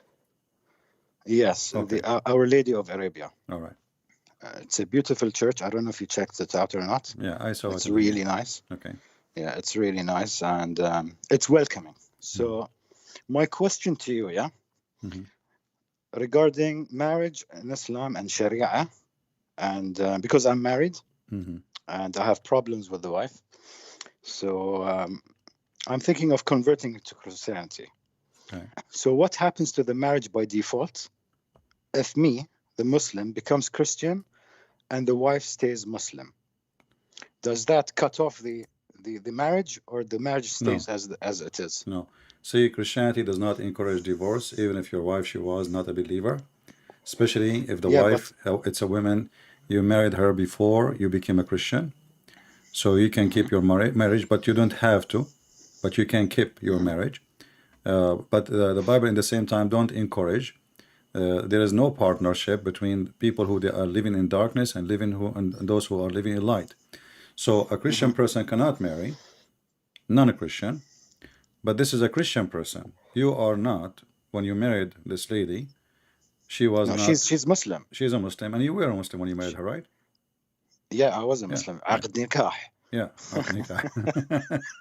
Yes, okay. Our Lady of Arabia. All right. It's a beautiful church. I don't know if you checked it out or not. Yeah, I saw It's it. really nice. Okay. Yeah, it's really nice, and it's welcoming. So my question to you, regarding marriage in Islam and Sharia, and because I'm married and I have problems with the wife, so I'm thinking of converting to Christianity. Okay. So what happens to the marriage by default if me, the Muslim, becomes Christian and the wife stays Muslim? Does that cut off the marriage, or the marriage stays as it is? No. See, Christianity does not encourage divorce, even if your wife, she was not a believer, especially if the wife, it's a woman, you married her before you became a Christian. So you can keep your marriage, but you don't have to, but you can keep your marriage. But the Bible, in the same time, don't encourage. There is no partnership between people who they are living in darkness and those who are living in light. So a Christian person cannot marry non-Christian, but this is a Christian person. You are not. When you married this lady, she was not. She's Muslim. She's a Muslim, and you were a Muslim when you married her, right? Yeah, I was a Muslim. عقد نكاح. Yeah.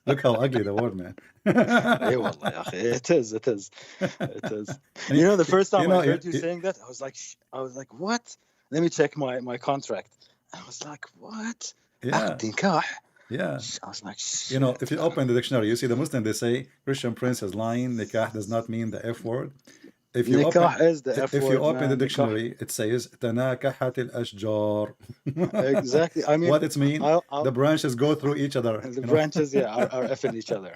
Look how ugly the word, man. It is. You know, the first time I heard you saying that, I was like, what? Let me check my contract. I was like, what? Yeah. Yeah. I was like, you know, if you open the dictionary, you see the Muslim, they say Christian prince is lying. Nikah does not mean the F word. If you nikah is the F word. If you open man, the dictionary, it says تناكحت الأشجار. Exactly. I mean, what it means? The branches go through each other. The branches, are effing each other.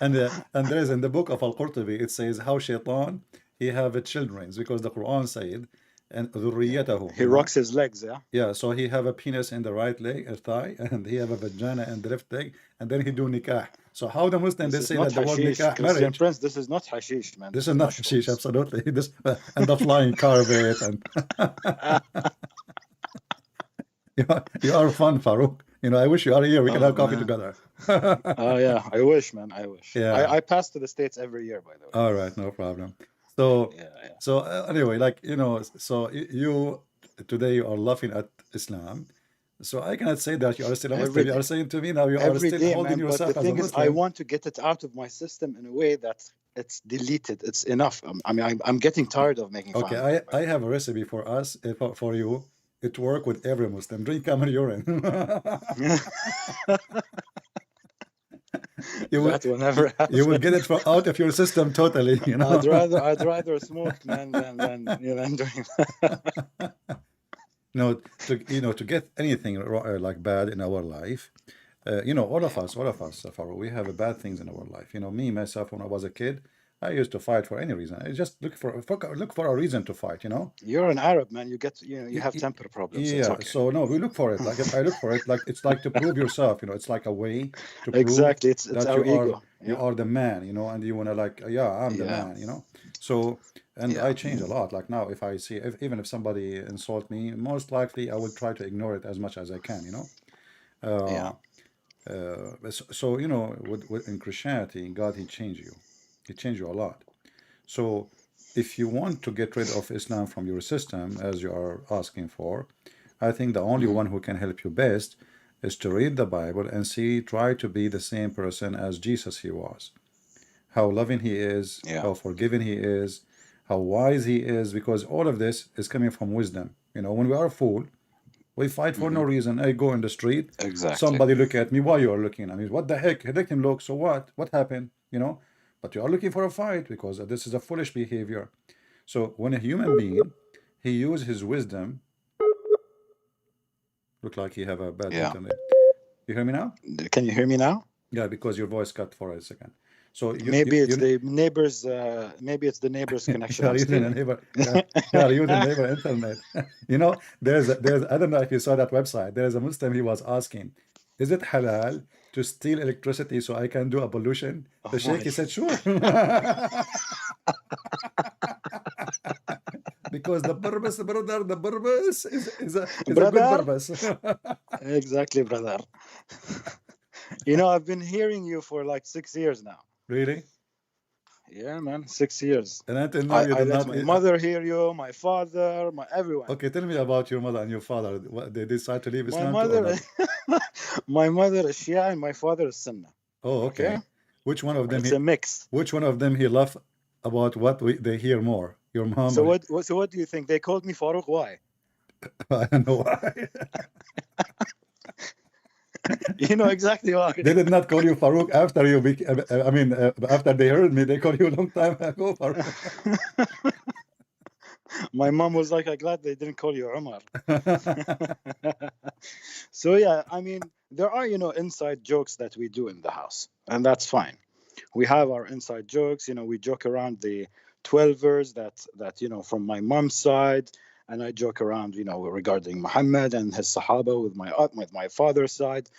and there is in the book of Al-Qurtubi, it says how Shaitan, he have children, because the Quran said, and ذريته. He rocks his legs, yeah? Yeah, so he have a penis in the right leg, a thigh, and he have a vagina in the left leg, and then he do nikah. So how the Muslim, they say that the word nikah, marriage. Prince, this is not hashish, man. This is not hashish, absolutely. This and the flying carpet and you are fun, Farouq. You know, I wish you are here. We can have coffee together. Oh yeah, I wish, man. I wish. Yeah. I pass to the States every year, by the way. All right, no problem. So so anyway, like, you know, so you today you are laughing at Islam. So I cannot say that you are still a Muslim. You are saying to me now you are still holding yourself as a Muslim. I want to get it out of my system in a way that it's deleted. It's enough. I mean, I'm getting tired of making fun. Okay, I have a recipe for us, for you. It work with every Muslim. Drink camel urine. You will get it out of your system totally. You know, I'd rather smoke than drink. No, to get anything like bad in our life, you know, all of us, Farouq, we have bad things in our life. You know, me myself, when I was a kid, I used to fight for any reason. I just look for a reason to fight. You know. You're an Arab, man. You have temper problems. Yeah. Okay. So no, we look for it. Like I look for it. Like it's like to prove yourself. You know, it's like a way to prove exactly. It's that our ego. You are the man. You know, and you wanna like, I'm the man. You know. So I change a lot. Like now, if I see, even if somebody insult me, most likely I will try to ignore it as much as I can. You know. So you know, in Christianity, God, He changed you. He changed you a lot. So if you want to get rid of Islam from your system, as you are asking for, I think the only one who can help you best is to read the Bible and try to be the same person as Jesus he was. How loving he is, how forgiving he is, how wise he is, because all of this is coming from wisdom. You know, when we are a fool, we fight for no reason. I go in the street, somebody look at me, why you are looking at me? What the heck? Let him look, so what? What happened? You know? But you are looking for a fight because this is a foolish behavior. So when a human being, he uses his wisdom. Look like he have a bad internet. You hear me now? Can you hear me now? Yeah, because your voice cut for a second. So maybe it's the neighbor's. Maybe it's the neighbor's connection. You're using the neighbor internet. You know, there's. I don't know if you saw that website. There's a Muslim. He was asking, "Is it halal to steal electricity so I can do a pollution?" The sheikh, he said, sure. Because the purpose, brother, the purpose is a good purpose. Exactly, brother. You know, I've been hearing you for like 6 years now. Really? Yeah, man, 6 years. And until now, you I did let not. my mother hear you, my father, my everyone. Okay, tell me about your mother and your father. What, they decide to leave My Islam too or mother, not? my mother is Shia and my father is Sunnah. Oh, okay. Which one of them? It's a mix. Which one of them he love about what they hear more? Your mom? So or- what do you think? They called me Farouq. Why? I don't know why. You know exactly why. They did not call you Farouk after you I mean, after they heard me, they called you a long time ago, Farouk. My mom was like, I'm glad they didn't call you Umar. So yeah, I mean, there are, inside jokes that we do in the house, and that's fine. We have our inside jokes, we joke around the 12ers that from my mom's side, and I joke around, regarding Mohammed and his Sahaba with my father's side.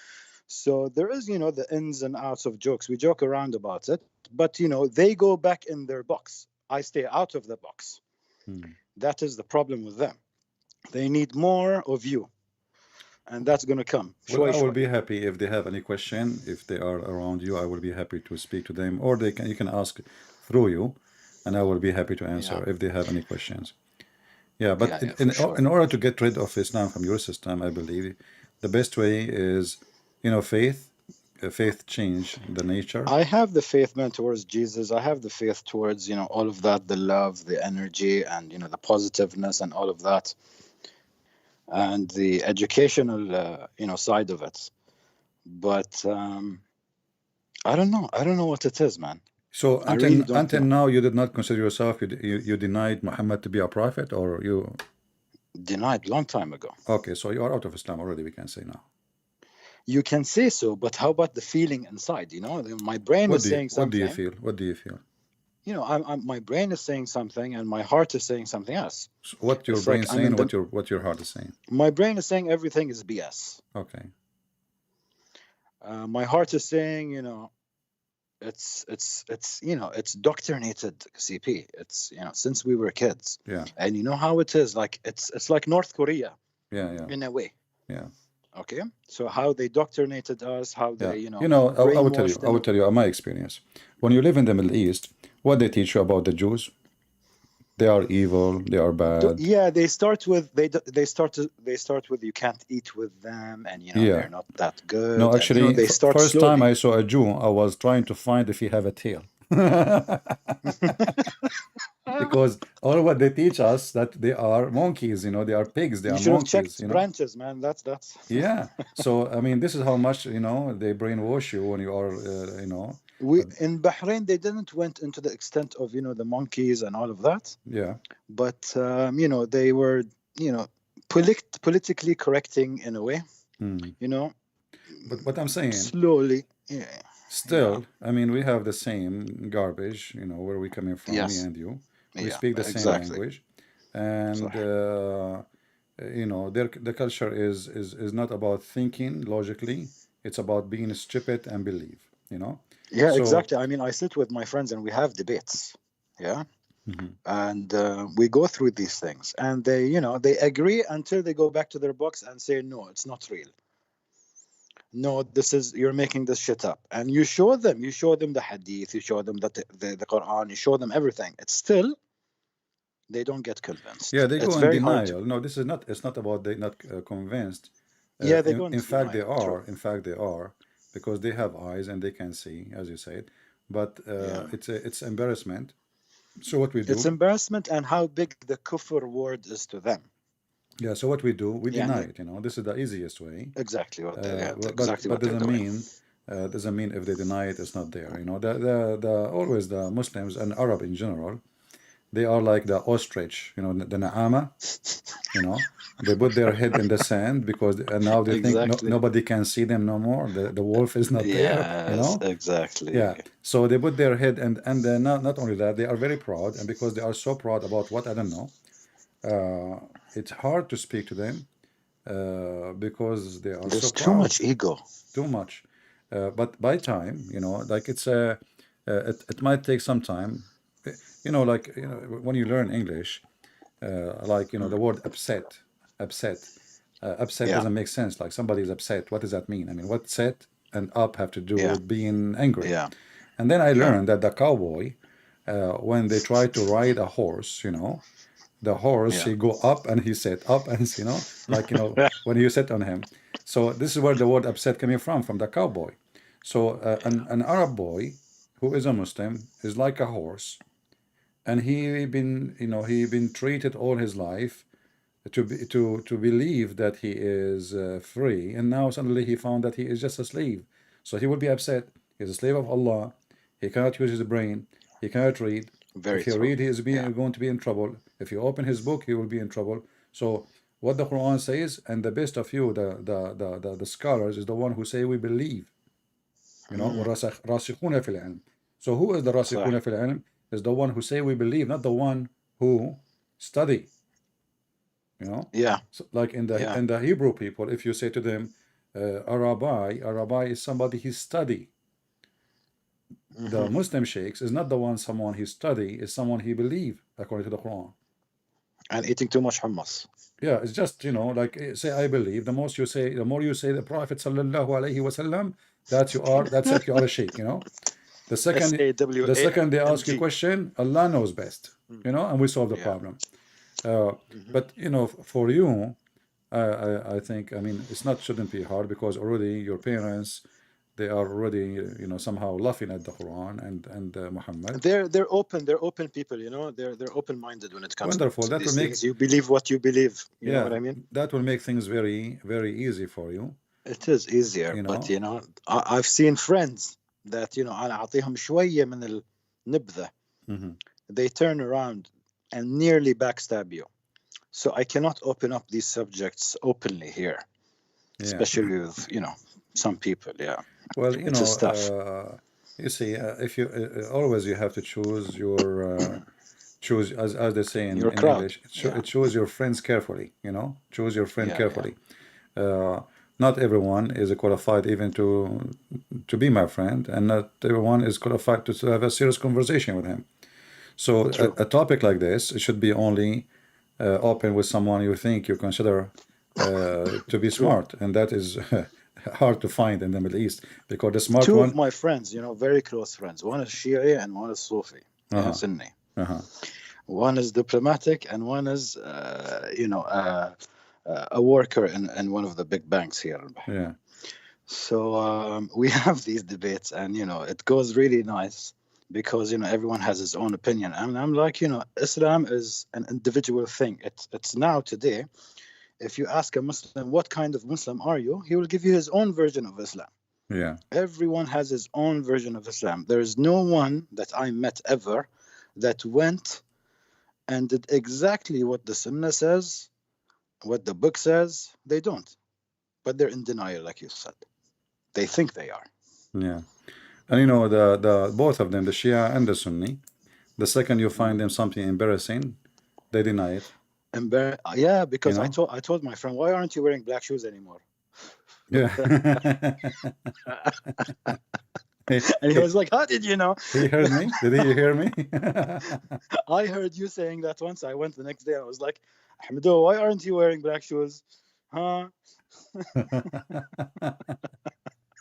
So there is, the ins and outs of jokes. We joke around about it, but they go back in their box. I stay out of the box. That is the problem with them. They need more of you, and that's going to come. Well, I will be happy if they have any question. If they are around you, I will be happy to speak to them, or you can ask through you, and I will be happy to answer if they have any questions. Yeah, but in order to get rid of Islam from your system, I believe the best way is, faith change the nature. I have the faith, man, towards Jesus. I have the faith towards, all of that, the love, the energy, and, the positiveness and all of that. And the educational, side of it. But I don't know. I don't know what it is, man. So until now, you did not consider yourself, you denied Muhammad to be a prophet, or you... Denied long time ago. Okay, so you are out of Islam already, we can say now. You can say so, but how about the feeling inside? My brain is saying something. What do you feel? My brain is saying something, and my heart is saying something else. So what your brain saying? What your heart is saying? My brain is saying everything is BS. Okay. My heart is saying, it's doctrinated CP. It's since we were kids. Yeah. And you know how it is. Like it's like North Korea. Yeah. In a way. Yeah. Okay, so how they doctrinated us, how they, I will tell you my experience. When you live in the Middle East, what they teach you about the Jews? They are evil. They are bad. Yeah, they start with you can't eat with them, and they're not that good. No, actually, and, they start first slowly. time I saw a Jew, I was trying to find if he have a tail. Because all what they teach us that they are monkeys, they are pigs, they are monkeys. You should have checked branches, man. That's. Yeah. So I mean, this is how much they brainwash you when you are, in Bahrain they didn't went into the extent of the monkeys and all of that. Yeah. But they were politically correcting in a way. But what I'm saying, slowly. Yeah. Still, I mean, we have the same garbage, where we coming from, me and you. We speak the same language, and the culture is not about thinking logically. It's about being stupid and believe. Yeah, so, exactly. I mean, I sit with my friends and we have debates. Yeah. And we go through these things, and they agree until they go back to their box and say, no, it's not real. No, you're making this shit up. And you show them the hadith, you show them that the Quran, you show them everything. It's still, they don't get convinced. Yeah, they go in denial. No, it's not about they not convinced. Yeah, they go in fact, they are. In fact, they are, because they have eyes and they can see, as you said. But it's embarrassment. So what we do? It's embarrassment, and how big the kufr word is to them. Yeah, so what we do, we deny it. This is the easiest way. Exactly what. But doesn't mean if they deny it, it's not there. Always the Muslims and Arab in general, they are like the ostrich. The Naama. They put their head in the sand because now they think nobody can see them no more. The wolf is not there. Exactly. Yeah. So they put their head and not only that, they are very proud, and because they are so proud about what I don't know. It's hard to speak to them because they are There's so proud. Too much ego. Too much. But by time, like it's it might take some time. When you learn English, the word upset doesn't make sense. Like somebody is upset. What does that mean? I mean, what set and up have to do with being angry? Yeah. And then I learned that the cowboy when they try to ride a horse, you know, the horse, he go up and he sit up and, you know, like, you know, when you sit on him. So this is where the word upset coming from the cowboy. So an Arab boy who is a Muslim is like a horse, and he been, you know, he been treated all his life to believe that he is free, and now suddenly he found that he is just a slave. So he will be upset. He's a slave of Allah. He cannot use his brain. He cannot read. If he read, he is going to be in trouble. If you open his book, he will be in trouble. So what the Quran says, and the best of you, the scholars, is the one who say we believe. You know, راسخون في العلم. So who is the راسخون في العلم? Is the one who say we believe, not the one who study. You know, so like in the Hebrew people, if you say to them, a rabbi is somebody he study. The Muslim sheikhs is not the one someone he study, is someone he believe according to the Quran. And eating too much hummus. Yeah, it's just, you know, like say I believe. The more you say the Prophet sallallahu alaihi wasallam, that's it, you are a sheikh. You know, the second they ask you a question, Allah knows best. You know, and we solve the problem. But you know, for you, I think, I mean, shouldn't be hard, because already your parents, they are already, you know, somehow laughing at the Quran and Muhammad. They're open people, you know. They're open-minded when it comes. Wonderful. To these things. You believe what you believe. You know what I mean? That will make things very, very easy for you. It is easier, you know? But you know, I've seen friends that, you know, أنا أعطيهم شوية من النبذة. They turn around and nearly backstab you. So I cannot open up these subjects openly here, especially with, you know, some people. Well, you know, you see, if you always you have to choose your choose, as they say in English, choose your friends carefully. You know, choose your friend carefully. Not everyone is qualified even to be my friend, and not everyone is qualified to have a serious conversation with him. So a topic like this, it should be only open with someone you think you consider to be smart, and that is hard to find in the Middle East, because the smart Two of my friends, you know, very close friends. One is Shia and one is Sufi, Sunni. One is diplomatic and one is, you know, a worker in one of the big banks here. So we have these debates, and you know, it goes really nice, because you know, everyone has his own opinion, and I'm like, you know, Islam is an individual thing. It's now today, if you ask a Muslim what kind of Muslim are you, he will give you his own version of Islam. Everyone has his own version of Islam. There is no one that I met ever that went and did exactly what the Sunnah says, what the book says. They don't, but they're in denial, like you said. They think they are. And you know, the both of them, the Shia and the Sunni, the second you find them something embarrassing, they deny it. Yeah, because you know? I told my friend, why aren't you wearing black shoes anymore? And he was like, how did you know? He heard me? Did he hear me? I heard you saying that once. I went the next day. I was like, Ahmed, why aren't you wearing black shoes? Huh?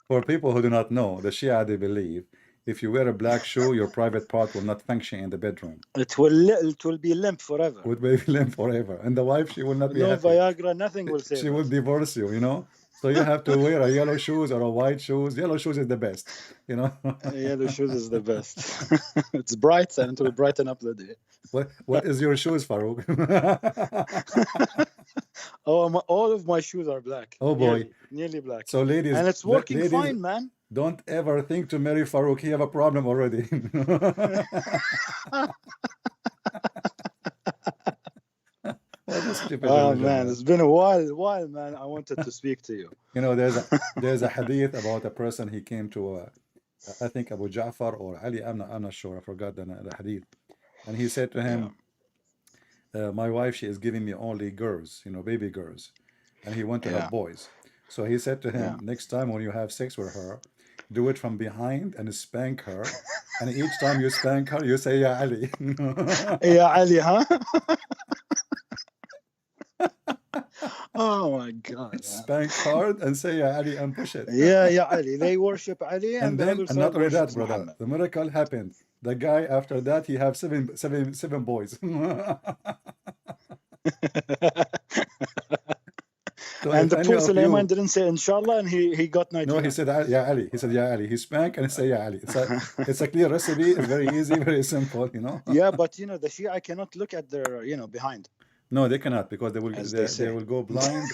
For people who do not know, the Shia, they believe if you wear a black shoe, your private part will not function in the bedroom. It will be limp forever. It will be limp forever. And the wife, she will not be happy. No Viagra, nothing will save She will divorce you, you know. So you have to wear a yellow shoes or a white shoes. Yellow shoes is the best, you know. Yellow shoes is the best. It's bright and it will brighten up the day. What is your shoes, Farouq? All of my shoes are black. Oh boy, nearly black. So ladies, and it's working fine, man. Don't ever think to marry Farouq. He have a problem already. Oh man, it's been a while, man. I wanted to speak to you. You know, there's a hadith about a person. He came to, I think Abu Ja'far or Ali. I'm not sure. I forgot the hadith. And he said to him, "My wife, she is giving me only girls, you know, baby girls," and he wanted to have boys. So he said to him, "Next time when you have sex with her, do it from behind and spank her. And each time you spank her, you say, Ya Ali." Ya Ali, huh? Oh my God. Spank hard and say Ya Ali and push it. Yeah, Ya Ali. They worship Ali. And then, and not only that, brother, the miracle happened. The guy after that, he have seven boys. So and the poor Sulaiman you, didn't say inshallah, and he got 99. no, he said Ya Ali. He said Ya Ali. He spanked and he said Ya Ali. It's a clear recipe. It's very easy, very simple. You know. Yeah, but you know the Shia cannot look at their behind. No, they cannot, because they will go blind.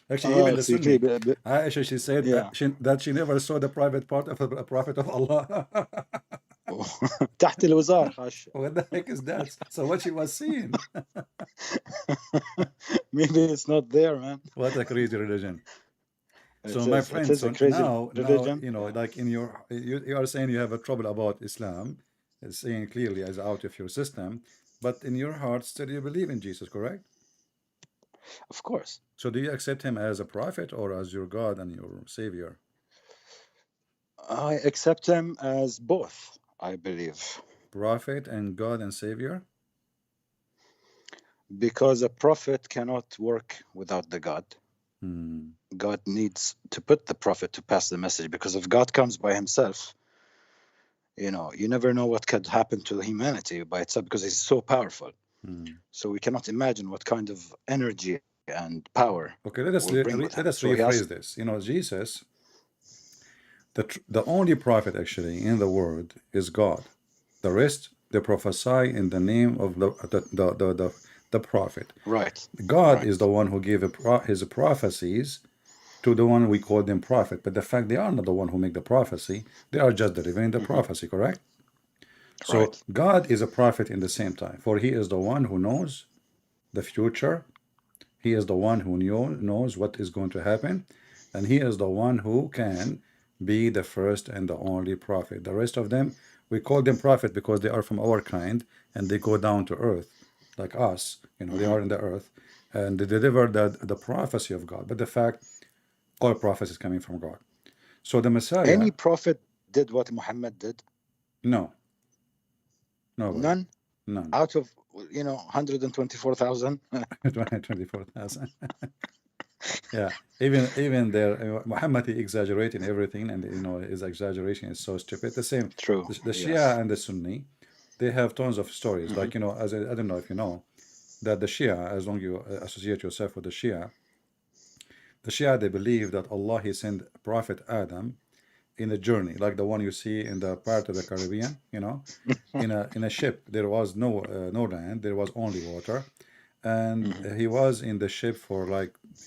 Actually, even the Sunni, Aisha, she said that she never saw the private part of a prophet of Allah. تحت الوزار خاش. What the heck is that? So what she was seeing? Maybe it's not there, man. What a crazy religion. So It my is- it friend, is a so crazy now, religion. you know, like in you are saying you have a trouble about Islam, it's saying clearly as out of your system, but in your heart still you believe in Jesus, correct? Of course. So do you accept him as a prophet or as your God and your savior? I accept him as both, I believe. Prophet and God and savior? Because a prophet cannot work without the God. God needs to put the prophet to pass the message, because if God comes by himself, you never know what could happen to humanity by itself, because he's so powerful. So we cannot imagine what kind of energy and power. Okay, let us rephrase this. You know, Jesus, the only prophet actually in the world is God. The rest, they prophesy in the name of the prophet. Right. God is the one who gave his prophecies to the one we call them prophet. But the fact they are not the one who make the prophecy, they are just delivering the prophecy, correct? So God is a prophet in the same time, for he is the one who knows the future. He is the one who knows what is going to happen, and he is the one who can be the first and the only prophet. The rest of them, we call them prophet because they are from our kind and they go down to earth like us. They are in the earth and they deliver the prophecy of God. But the fact, all prophecy is coming from God. So the Messiah. Any prophet did what Mohammed did? No. None. Out of 124,000. 124,000. Yeah, even there, Muhammad is exaggerating everything, and his exaggeration is so stupid. The same. True. The Shia and the Sunni, they have tons of stories. Like as I don't know if you know, that the Shia, as long as you associate yourself with the Shia, they believe that Allah he sent Prophet Adam in a journey like the one you see in the part of the Caribbean. In a ship. There was no land. There was only water. And he was in the ship for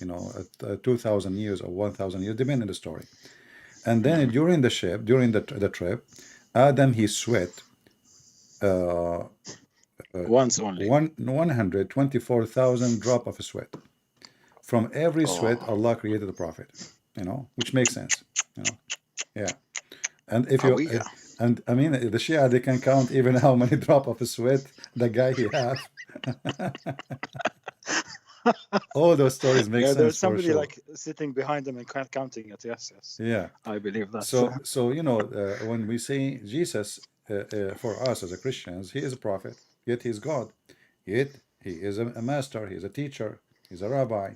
2,000 years or 1,000 years, depending on the story. And then during the trip, Adam he sweat once only 124,000 drop of sweat. From every sweat, Allah created a prophet. Which makes sense. Yeah. And if you and I mean the Shia, they can count even how many drop of sweat the guy he have. All those stories make sense. There's somebody for sure. like sitting behind them and counting it. Yes. Yeah, I believe that. So when we say Jesus, for us as a Christians, he is a prophet, yet he is God, yet he is a master, he is a teacher, he's a rabbi,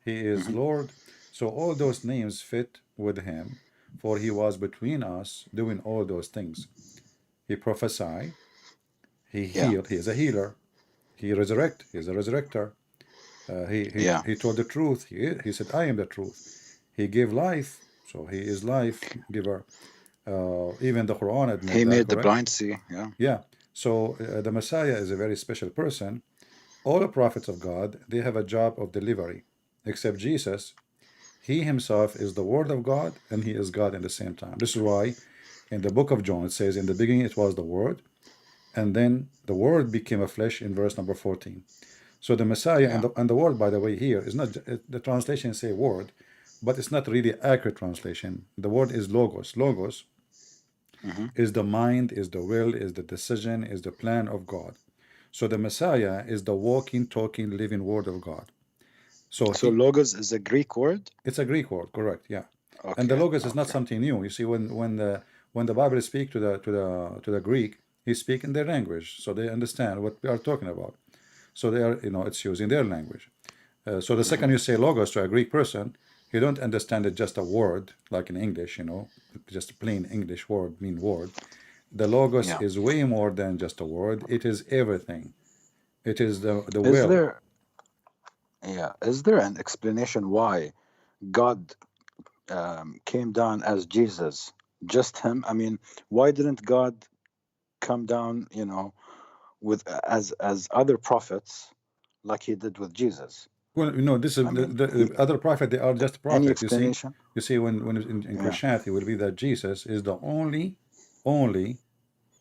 he is Lord. So all those names fit with him, for he was between us doing all those things. He prophesied, he healed, he is a healer, he resurrect, he is a resurrector. He told the truth. He said, I am the truth. He gave life, so he is life giver. Even the Quran admits he made the blind see. Yeah. So the Messiah is a very special person. All the prophets of God, they have a job of delivery, except Jesus. He himself is the Word of God, and he is God at the same time. This is why in the book of John it says, in the beginning it was the Word, and then the Word became a flesh in verse number 14. So the Messiah and the word, by the way, here is not the translation say word, but it's not really accurate translation. The word is logos. Logos is the mind, is the will, is the decision, is the plan of God. So the Messiah is the walking, talking, living word of God. So logos is a Greek word? It's a Greek word, correct? Yeah. Okay. And the logos is not something new. You see, when the Bible speaks to the Greek, he speaks in their language, so they understand what we are talking about. So they are, it's used in their language. So the second you say logos to a Greek person, you don't understand it just a word like in English, you know, just a plain English word, mean word. The logos Yeah. is way more than just a word. It is everything. It is the Is will. there, yeah, is there an explanation why God came down as Jesus? Just him? I mean, why didn't God come down, you know, with as other prophets like he did with Jesus? Well, you know, this is I mean, the other prophet. They are just any prophet. explanation? You see, when in Yeah. Christianity, it will be that Jesus is the only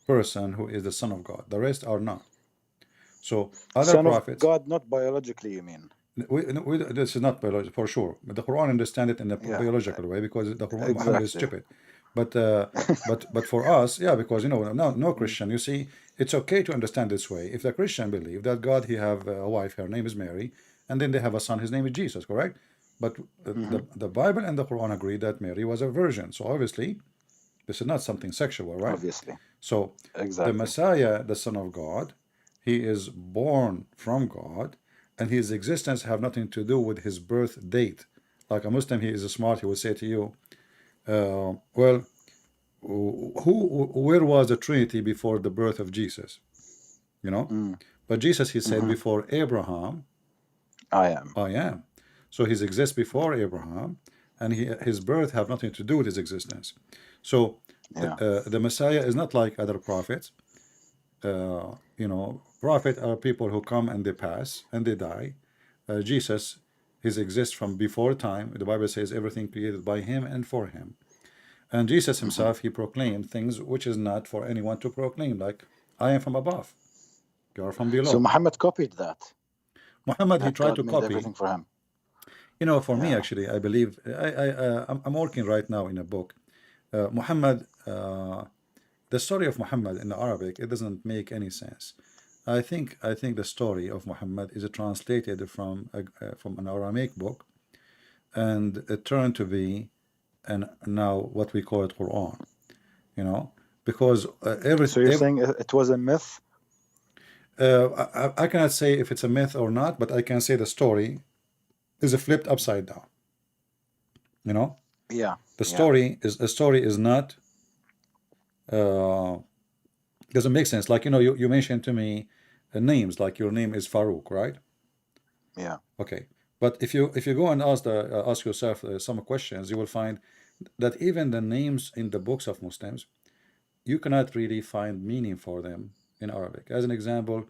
person who is the Son of God. The rest are not. So other Son of prophets. God, not biologically, you mean? This is not biological for sure. But the Quran understand it in a Yeah, biological way because the Quran, Muhammad is exactly. stupid. But but for us, yeah, because you know, no Christian. You see, it's okay to understand this way. If the Christian believe that God, he have a wife, her name is Mary, and then they have a son, his name is Jesus, correct? But the Bible and the Quran agree that Mary was a virgin. So obviously, this is not something sexual, right? Obviously. So the Exactly. Messiah, the Son of God, he is born from God, and his existence have nothing to do with his birth date. Like a Muslim, he is smart. He will say to you, well, where was the Trinity before the birth of Jesus? You know, but Jesus, he said, before Abraham, I am. I am. So he exists before Abraham, and his birth have nothing to do with his existence. So Yeah. the Messiah is not like other prophets. You know, prophet are people who come and they pass and they die. Jesus, he exists from before time. The Bible says everything created by him and for him. And Jesus himself, he proclaimed things which is not for anyone to proclaim, like, I am from above, you are from So below. Muhammad copied that. Muhammad, he That tried God to made copy. everything for him. You know, for me, Yeah. actually, I believe, I'm working right now in a book. Muhammad, the story of Muhammad in Arabic, it doesn't make any sense. I think the story of Muhammad is translated from an Aramaic book, and it turned to be, and now what we call it Quran. You know, because So you're saying it was a myth? I cannot say if it's a myth or not, but I can say the story is flipped upside down. You know, Yeah. the story is not doesn't make sense. Like, you know, you mentioned to me names, like your name is Farouq, right? Yeah. Okay, but if you go and ask yourself some questions, you will find that even the names in the books of Muslims, you cannot really find meaning for them in Arabic. As an example,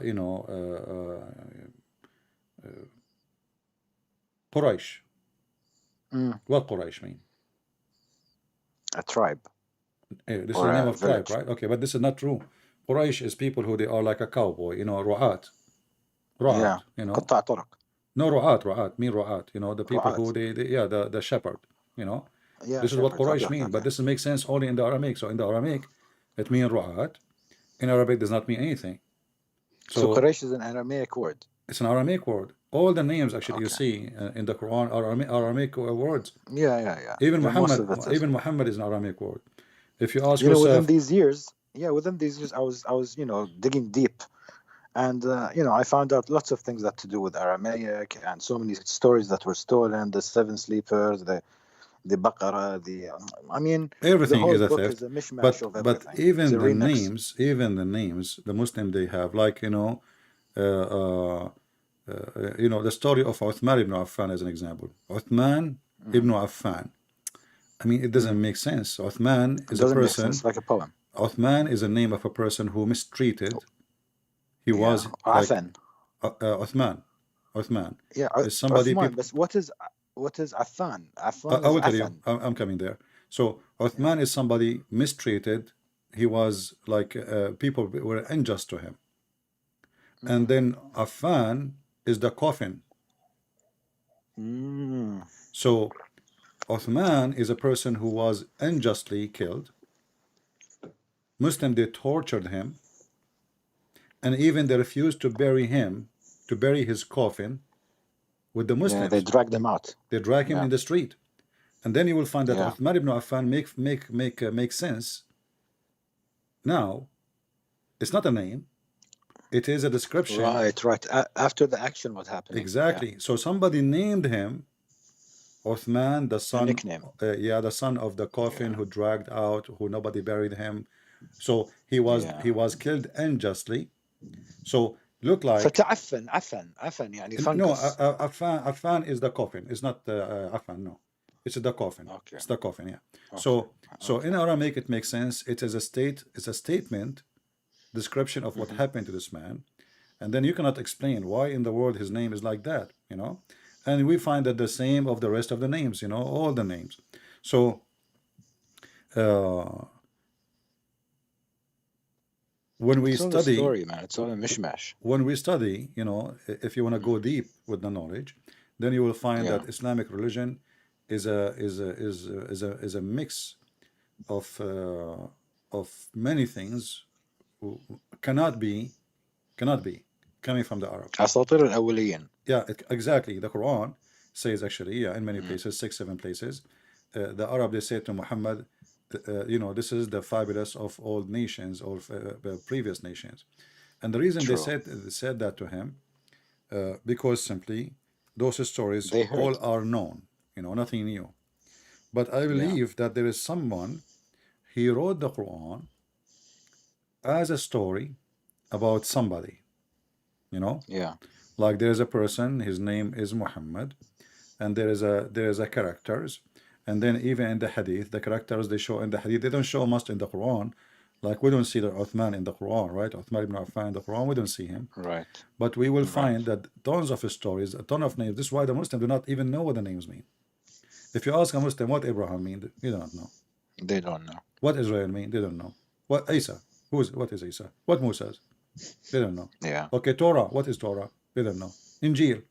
you know, Quraysh. What Quraysh mean? A tribe. This is Or the name a of tribe, village. right? Okay, but this is not true. Quraysh is people who they are like a cowboy, you know, Ru'at, Yeah. you know. قطاع طرق. No, Ru'at, mean Ru'at, you know, the people who Ru'at. yeah, the shepherd, you know. Yeah. This is what shepherds. Quraysh Okay. mean, but this makes sense only in the Aramaic. So in the Aramaic, it means Ru'at. In Arabic, does not mean anything. So Quraysh is an Aramaic word. It's an Aramaic word. All the names actually you see in the Quran are Aramaic words. Yeah. Even Yeah, most of it is. Muhammad is an Aramaic word. If you ask You know, yourself, within these years, I was, you know, digging deep, and you know, I found out lots of things that to do with Aramaic, and so many stories that were stolen. The seven sleepers, the Baqarah, I mean, the everything whole is a book theft. is a mishmash But of everything. It's even a the remix. names, the Muslim they have, like, you know, you know, the story of Uthman ibn Affan as an example. Uthman ibn Affan. I mean, it doesn't make sense. Uthman It is a doesn't make person. sense, like a poem. Uthman is a name of a person who mistreated. He was like Afan. Uthman Yeah, is somebody. Uthman. But what is Affan? Affan I is will tell you. Afan. I'm coming there. So Uthman is somebody mistreated. He was like people were unjust to him. And then Affan is the coffin. So Uthman is a person who was unjustly killed. Muslim, they tortured him, and even they refused to bury him, to bury his coffin with the Muslims. Yeah, they dragged him out. They drag him in the street, and then you will find that Uthman ibn Affan make sense. Now, it's not a name; it is a description. Right. After the action, what happened? Exactly. So somebody named him Uthman, the son, nickname. yeah, the son of the coffin who dragged out, who nobody buried him. So he was killed unjustly. So look like فتعفن عفن يعني no, fungus. Affan is the coffin. It's not Affan. No, it's the coffin. Okay. It's the coffin. Yeah. Okay. So in Aramaic it makes sense. It is a state. It's a statement, description of what happened to this man, and then you cannot explain why in the world his name is like that. You know, and we find that the same of the rest of the names. You know, all the names. So. When we It's all study, a story, man. It's all a mishmash. when we study, you know, if you want to go deep with the knowledge, then you will find that Islamic religion is a mix of many things cannot be coming from the Arab. أساطير الأولين. Yeah, exactly. The Quran says actually, in many places, 6-7 places, the Arab, they say to Muhammad, you know, this is the fabulous of all nations, or previous nations. And the reason they said that to him, because simply those stories all are known, you know, nothing new. But I believe that there is someone, he wrote the Quran as a story about somebody, you know? Yeah. Like there is a person, his name is Muhammad, and there is a characters. And then even in the hadith, the characters they show in the hadith, they don't show much in the Quran. Like we don't see the Uthman in the Quran, right? Uthman ibn Affan in the Quran, we don't see him. Right. But we will find that tons of stories, a ton of names. This is why the Muslims do not even know what the names mean. If you ask a Muslim what Abraham means, they do not know. They don't know. What Israel mean, they don't know. What Isa? What is Isa? What Musa? They don't know. Yeah. Okay, Torah. What is Torah? They don't know. Injil.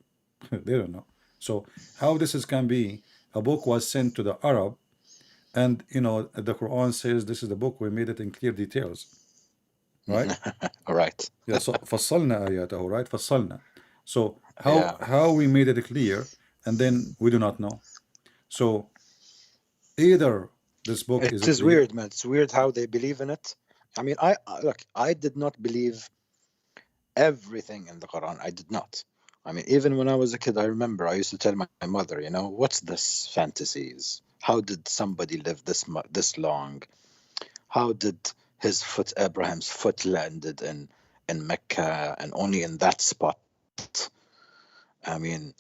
They don't know. So how this can be? A book was sent to the Arab, and you know the Quran says this is the book we made it in clear details, right? Right. Yeah. So فصلنا آياته, right? فصلنا. So how we made it clear, and then we do not know. So either this book it is weird, man. It's weird how they believe in it. I mean, I did not believe everything in the Quran. I did not. I mean, even when I was a kid, I remember I used to tell my mother, you know, what's this fantasies? How did somebody live this long? How did Abraham's foot landed in Mecca and only in that spot? I mean,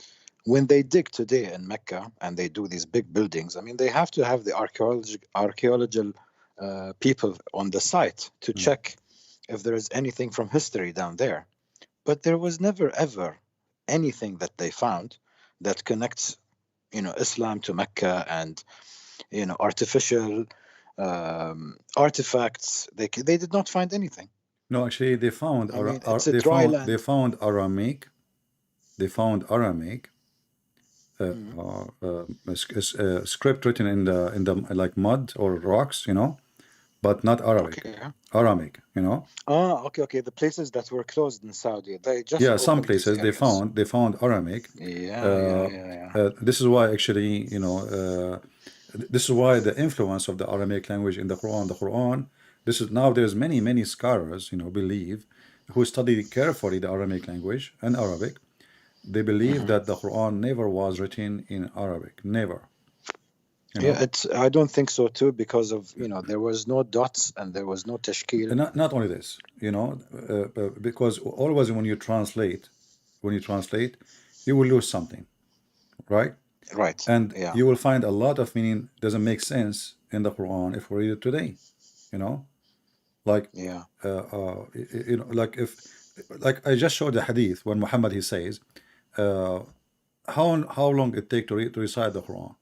when they dig today in Mecca and they do these big buildings, I mean, they have to have the archaeological people on the site to check if there is anything from history down there. But there was never, ever anything that they found that connects, you know, Islam to Mecca, and you know, artificial artifacts. They did not find anything. No, actually, they found it's a dry land. They found Aramaic. They found Aramaic script written in the like mud or rocks, you know, but not Arabic. Okay. Aramic, you know. Okay. The places that were closed in Saudi, they just some places they found Aramic. This is why actually, you know, this is why the influence of the Aramaic language in the Quran. This is now there's many scholars, you know, believe, who study carefully the Aramaic language and Arabic. They believe that the Quran never was written in Arabic, never. You know? Yeah, I don't think so too, because of, you know, there was no dots and there was no tashkil. Not only this, you know, because always when you translate, you will lose something, right? Right. And you will find a lot of meaning doesn't make sense in the Quran if we read it today, you know, like you know, like I just showed the hadith when Muhammad he says, how long it take to recite the Quran.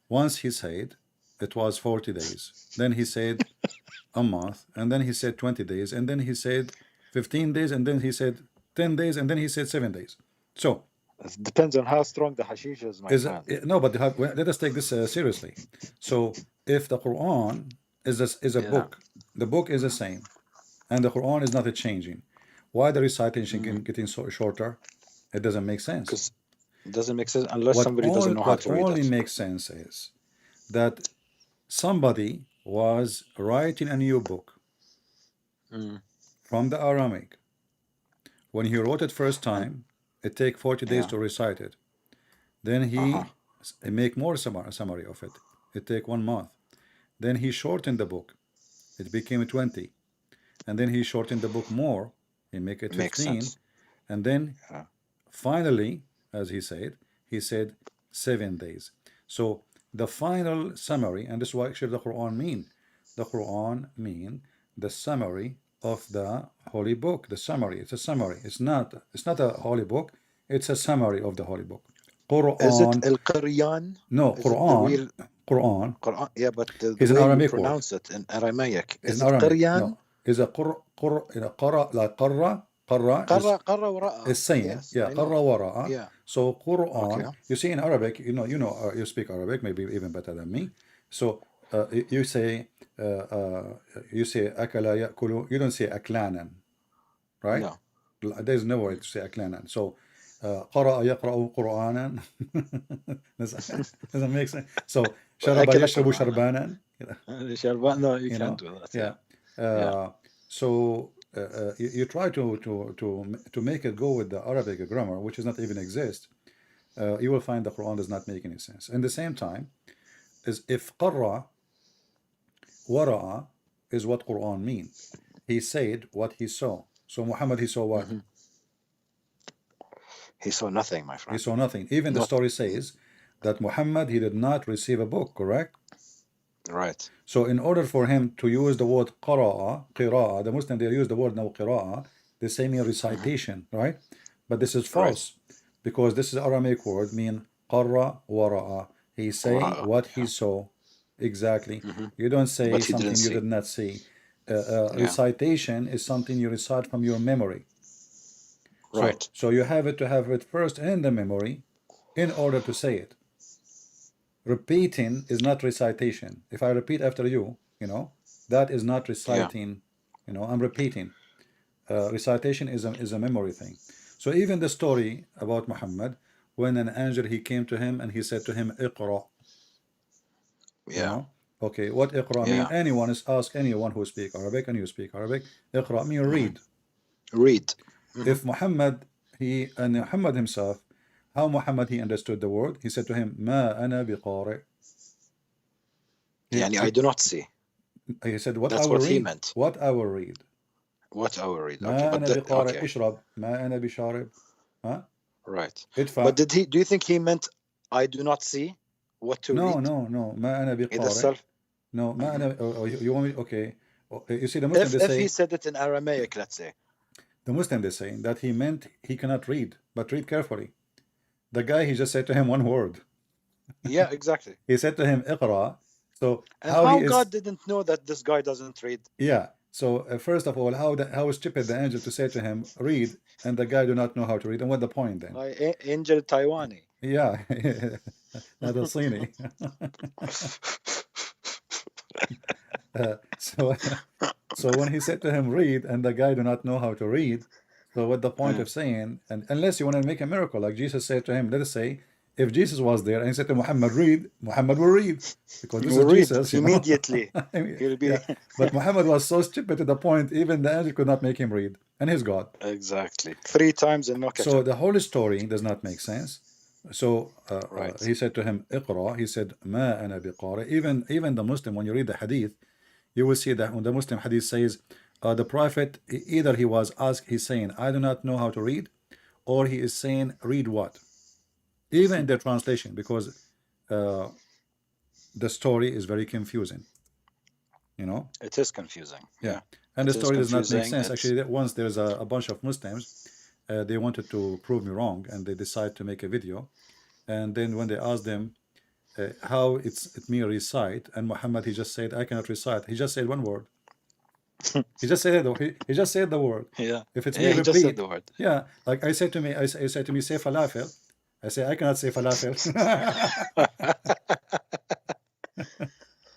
Once he said it was 40 days. Then he said a month, and then he said 20 days, and then he said 15 days, and then he said 10 days, and then he said 7 days. So it depends on how strong the hashish is, my friend. No, but let us take this seriously. So if the Quran is a book, the book is the same, and the Quran is not changing, why the recitation getting so shorter? It doesn't make sense. It doesn't make sense unless somebody doesn't know how to read it. What only makes sense is that somebody was writing a new book from the Aramaic. When he wrote it first time, it take 40 days to recite it. Then he make more summary of it. It take 1 month. Then he shortened the book. It became 20. And then he shortened the book more. He make it 15. And then finally, as he said 7 days. So the final summary, and this is what actually the Quran mean. The Quran mean the summary of the holy book. The summary. It's a summary. It's not a holy book. It's a summary of the holy book. Quran. Is it Al-Qur'an? No, Is Quran. Quran. Quran. Yeah, but the Is an way you Aramaic pronounce it in Aramaic. It's Is an it Aramaic. Qur'an? No. Is a qara like qara. Qara Qara is saying. Yes, Yeah, I know. qara wara'a. Yeah. So Quran. Okay. You see in Arabic, you speak Arabic, maybe even better than me. So you say akala ya'kulu. You don't say aklanan, right? No. There's no way to say aklanan. So قرأ يقرأ قرآنا doesn't make sense. So شرب يشرب شربانا. No, you can't do that. Yeah. So you try to make it go with the Arabic grammar, which does not even exist. You will find the Quran does not make any sense. And the same time, is if qarra wara'a is what Quran means. He said what he saw. So Muhammad, he saw what? He saw nothing, my He friend. saw nothing. Even the Not- story says that Muhammad, he did not receive a book, correct? Right. So in order for him to use the word qira'a, the Muslim, they use the word now qira'a, they say mean recitation, right? But this is false, because this is Aramaic word, mean qarra wara'a. He say Wara'a, what he saw. Exactly. You don't say But he something didn't you see. did not see. Recitation is something you recite from your memory. Right. So you have to have it first in the memory in order to say it. Repeating is not recitation. If I repeat after you, that is not reciting. I'm repeating. Recitation is a memory thing. So even the story about Muhammad, when an angel he came to him and he said to him, "Iqra." Yeah. Okay, what Iqra mean? Yeah. Anyone is ask anyone who speak Arabic and you speak Arabic. Iqra mean read. Read. If Muhammad Muhammad himself, how Muhammad he understood the word? He said to him, "Ma ana biqari." Yani I do not see. He said, "What That's I will what read." he meant. What I will read. What I will read. ما Okay, أنا but بقارئ okay. اشرب ما أنا بشارب. Huh? Right. ادفع. But do you think he meant I do not see what to read? No. ما أنا Either بقارئ. self. No, ما أنا. You want me? Okay. You see, the Muslim If they say. he said it in Aramaic, let's say. The Muslim they say that he meant he cannot read, but read carefully. The guy he just said to him one word. Yeah, exactly. He said to him "Iqra." So And how how he is? God didn't know that this guy doesn't read? Yeah. So first of all, how stupid the angel to say to him read, and the guy do not know how to read, and what the point then? Angel Taiwani. Yeah. Not a Sini. So when he said to him read, and the guy do not know how to read, so what the point of saying? And unless you want to make a miracle, like Jesus said to him, let us say if Jesus was there and he said to Muhammad read, Muhammad will read, because this is Read Jesus immediately. I mean, He'll be yeah. But Muhammad was so stupid to the point even the angel could not make him read, and he's God. exactly 3 times and no catch So up. the whole story does not make sense. So Right. he said to him, "Iqra." He said, "Ma ana biqari." Even the Muslim, when you read the hadith, you will see that when the Muslim hadith says the Prophet, either he was asked, he's saying, "I do not know how to read," or he is saying, "Read what?" Even in the translation, because the story is very confusing. It is confusing. Yeah. And the It is story does not make confusing. sense. It's- Actually, once there's a bunch of Muslims, they wanted to prove me wrong, and they decide to make a video. And then when they asked them how it mean recite, and Muhammad he just said, "I cannot recite." He just said one word. He just said he just said the word. Yeah. If it's Yeah, me he repeat, just said the word. yeah. Like I said to me, I said to me, say falafel. I say I cannot say falafel.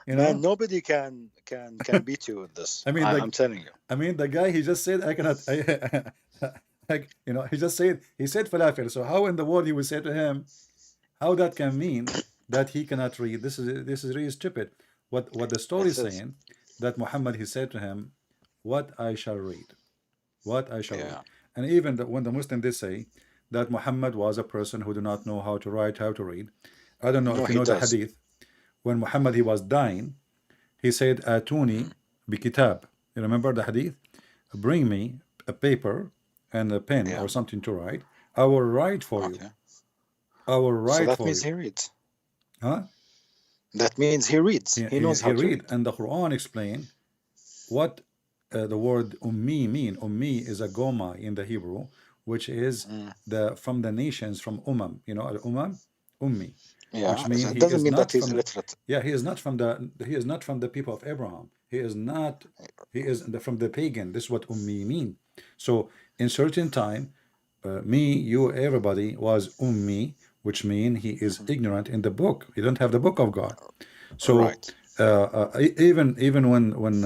Man, nobody can beat you with this. I mean, I'm telling you. I mean, the guy he just said I cannot. Like he just said falafel. So how in the world he would say to him, how that can mean that he cannot read? This is really stupid. What the story is saying, that Muhammad he said to him, "What I shall read, what I shall read." And even when the Muslim they say that Muhammad was a person who do not know how to write, how to read, I don't know No, if you he know the does. hadith. When Muhammad he was dying, he said, "Atuni bi kitab." You remember the hadith? Bring me a paper and a pen Yeah. or something to write. I will write for you. Okay. I will So write that for means you. he reads. Huh? That means he reads. He knows how to read. read. And the Quran explain what the word ummi mean. Ummi is a goma in the Hebrew, which is from the nations, from umam. You know, al-umam, ummi. Yeah. Which means It he doesn't is mean not that he's from illiterate. yeah, he is not from the people of Abraham. He is not, he is from the pagan. This is what ummi mean. So in certain time, me, you, everybody was ummi, which mean he is ignorant in the book. He don't have the book of God. So Right. even when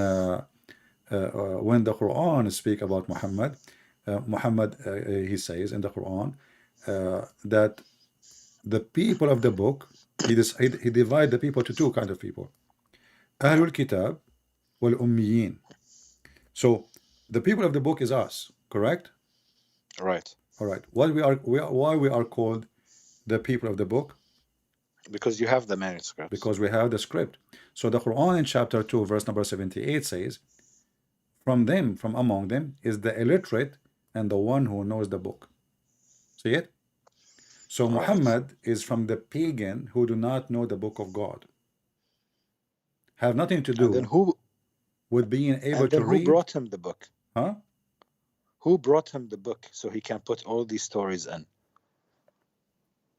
the Quran speak about Muhammad, he says in the Quran that the people of the book, he divide the people to two kind of people, Ahlul Kitab wal Ummiyin. So the people of the book is us, correct? Right. All right. Why we are called the people of the book? Because you have the manuscript. Because we have the script. So the Quran in chapter 2, verse number 78 says, from among them is the illiterate and the one who knows the book. See it? So Right. Muhammad is from the pagan who do not know the book of God. Have nothing to do And then who with being able and then to who read. brought him the book? Huh? Who brought him the book so he can put all these stories in?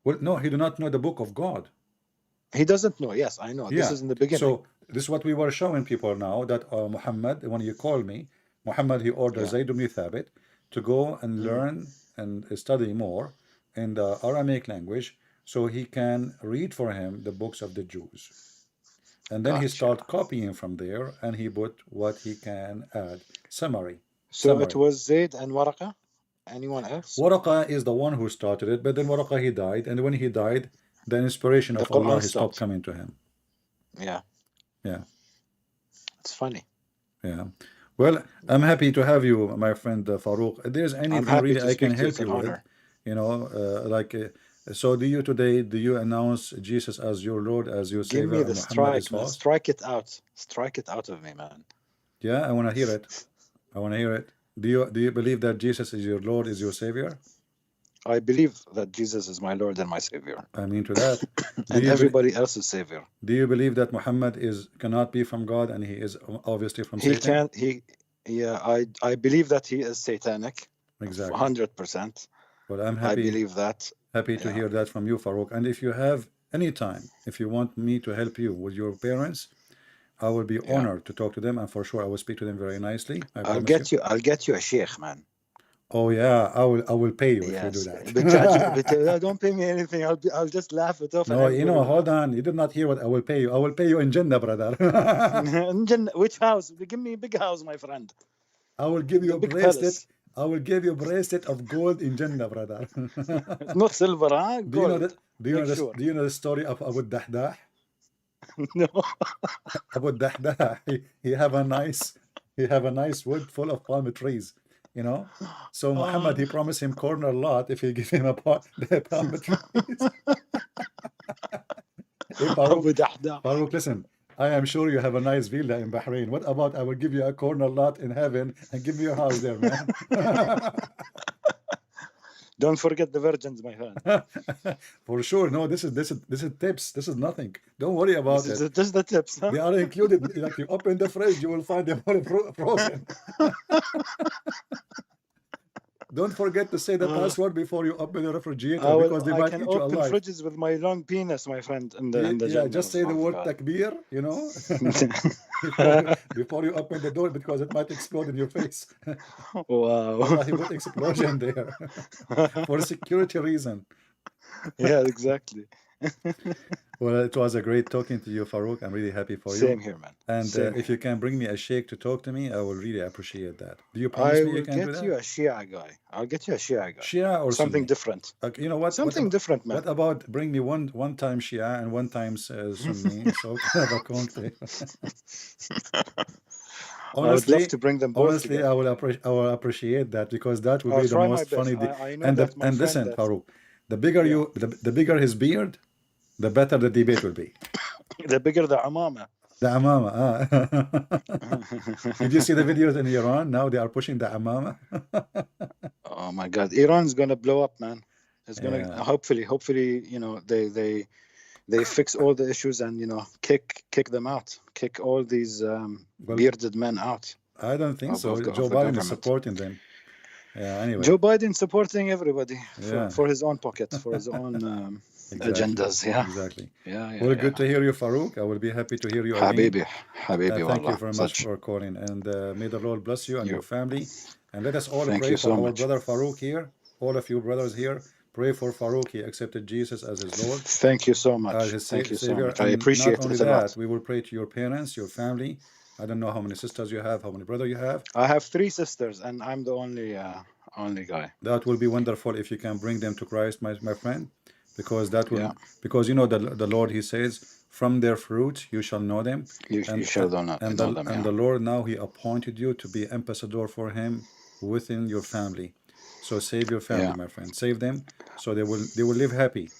Well, no, he do not know the book of God. He doesn't know. Yes, I know. This is in the beginning. So this is what we were showing people now, that Muhammad, when you call me, Muhammad, he orders Zayd ibn Thabit to go and learn and study more in the Aramaic language so he can read for him the books of the Jews. And then he start copying from there and he put what he can add. Summary. So it was Zayd and Waraqa? Anyone else? Waraqa is the one who started it, but then Waraqa he died, and when he died, the inspiration of Allah stopped coming to him. Yeah. Yeah. It's funny. Yeah. Well, I'm happy to have you, my friend Farouq. If there's anything really I can help you with, you know, so do you announce Jesus as your Lord, as your Savior? Give me the strike, man. Strike it out. Strike it out of me, man. Yeah, I want to hear it. I want to hear it. Do you believe that Jesus is your Lord, is your Savior? I believe that Jesus is my Lord and my Savior. I mean to that. And everybody else is Savior. Do you believe that Muhammad cannot be from God and he is obviously from Satan? I believe that he is satanic. Exactly. 100%. Well, I'm happy. I believe that. Happy to hear that from you, Farouq. And if you have any time, if you want me to help you with your parents, I will be honored to talk to them, and for sure I will speak to them very nicely. I'll get you a sheikh, man. Oh yeah, I will pay you if you do that. But don't pay me anything. I'll just laugh it off. No, hold on. You did not hear what I will pay you. I will pay you in Jannah, brother. In Jannah, which house? Give me a big house, my friend. I will give you a bracelet. I will give you a bracelet of gold in Jannah, brother. Not silver, huh? Gold. Do you know the story of Abu Dahdah? No. Abu Dahdah, he have a nice wood full of palm trees, you know. So Muhammad, he promised him corner lot if he give him the palm trees. Hey, Farouq, listen. I am sure you have a nice villa in Bahrain. What about I will give you a corner lot in heaven and give you a house there, man? Don't forget the virgins, my friend. For sure. No, this is tips. This is nothing. Don't worry about it. Just the tips, huh? They are included. Like you open the fridge, you will find them all frozen. Don't forget to say the password before you open the refrigerator, because they might eat you alive. I can open fridges with my long penis, my friend. Just say the word takbir, you know, before you open the door, because it might explode in your face. Wow. He put explosion there for a security reason. Yeah, exactly. Well, it was a great talking to you, Farouq. I'm really happy for you. Same here, man. And if you can bring me a sheikh to talk to me, I will really appreciate that. Do you promise me you can do that? I'll get you a Shia guy. I'll get you a Shia guy. Shia or something Sunni? Different. You know what? Something different, man. What about bring me one time Shia and one time Sunni, so we can have a conflict. Honestly, I would love to bring them both. Honestly, I will appreciate that, because that would be the most funny. And listen, Farouq, the bigger his beard, the better the debate will be. The bigger the amama. The amama. Did you see the videos in Iran? Now they are pushing the amama. Oh my God, Iran's gonna blow up, man. It's gonna hopefully, they fix all the issues and kick them out, kick all these bearded men out. I don't think so. Joe Biden is supporting them. Yeah. Anyway, Joe Biden supporting everybody for his own pocket, for his own agendas. Yeah. Exactly. Yeah. Well, good to hear you, Farouq. I will be happy to hear you Habibi, again. Habibi. Thank you very much for calling, and may the Lord bless you and your family. And let us all Thank pray you for so our much. brother Farouq here. All of you brothers here, pray for Farouq. He accepted Jesus as his Lord. Thank you so much. As his Thank you so Savior. much. I And appreciate not only it a lot. that, we will pray to your parents, your family. I don't know how many sisters you have, how many brothers you have. I have 3 sisters, and I'm the only guy. That will be wonderful if you can bring them to Christ, my friend, because that will, because the Lord, he says, from their fruits you shall know them. You shall know them. And the Lord now, he appointed you to be ambassador for him within your family. So save your family, my friend. Save them so they will live happy.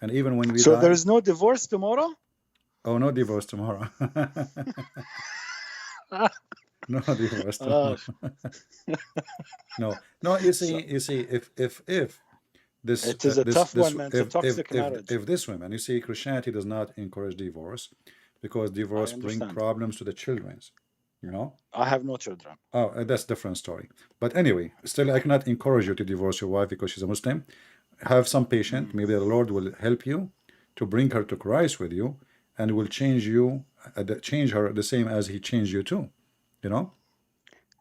And even when we die. There is no divorce tomorrow? Oh, no divorce tomorrow. No divorce tomorrow. No, you see, if this it is a tough one, man. It's a toxic marriage. If this woman, you see, Christianity does not encourage divorce because divorce brings problems to the children. I have no children. Oh, that's a different story. But anyway, still, I cannot encourage you to divorce your wife because she's a Muslim. Have some patience. Maybe the Lord will help you to bring her to Christ with you, and will change her the same as he changed you too.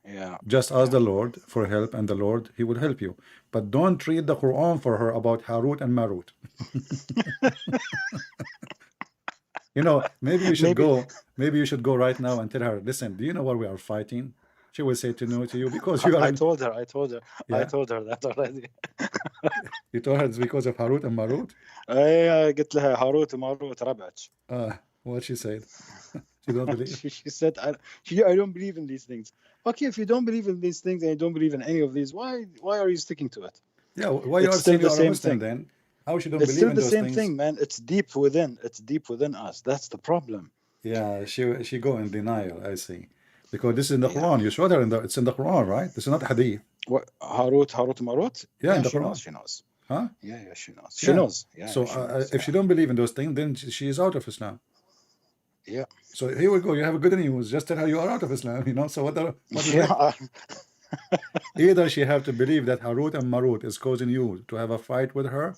Yeah. Just ask the Lord for help, and the Lord, he will help you. But don't read the Quran for her about Harut and Marut. Maybe you should go right now and tell her, listen, do you know what we are fighting? She will say to you because you are. I told her that already. You told her it's because of Harut and Marut? قلت لها هاروت وماروت ربعك. What she said? She don't believe. She said, I don't believe in these things. Okay, if you don't believe in these things and you don't believe in any of these, why are you sticking to it? Yeah, why you are saying you are a Muslim then? How she don't believe in those things? It's still the same thing, man. It's deep within. It's deep within us. That's the problem. Yeah, she go in denial. I see, because this is in the Quran. You showed her it's in the Quran, right? This is not hadith. What Harut, Marut? Yeah, in the Quran. She knows. Huh? Yeah, she knows. She knows. Yeah. So if she don't believe in those things, then she is out of Islam. Yeah. So here we go. You have a good news. Just tell her you are out of Islam. So what is that? Either she have to believe that Harut and Marut is causing you to have a fight with her,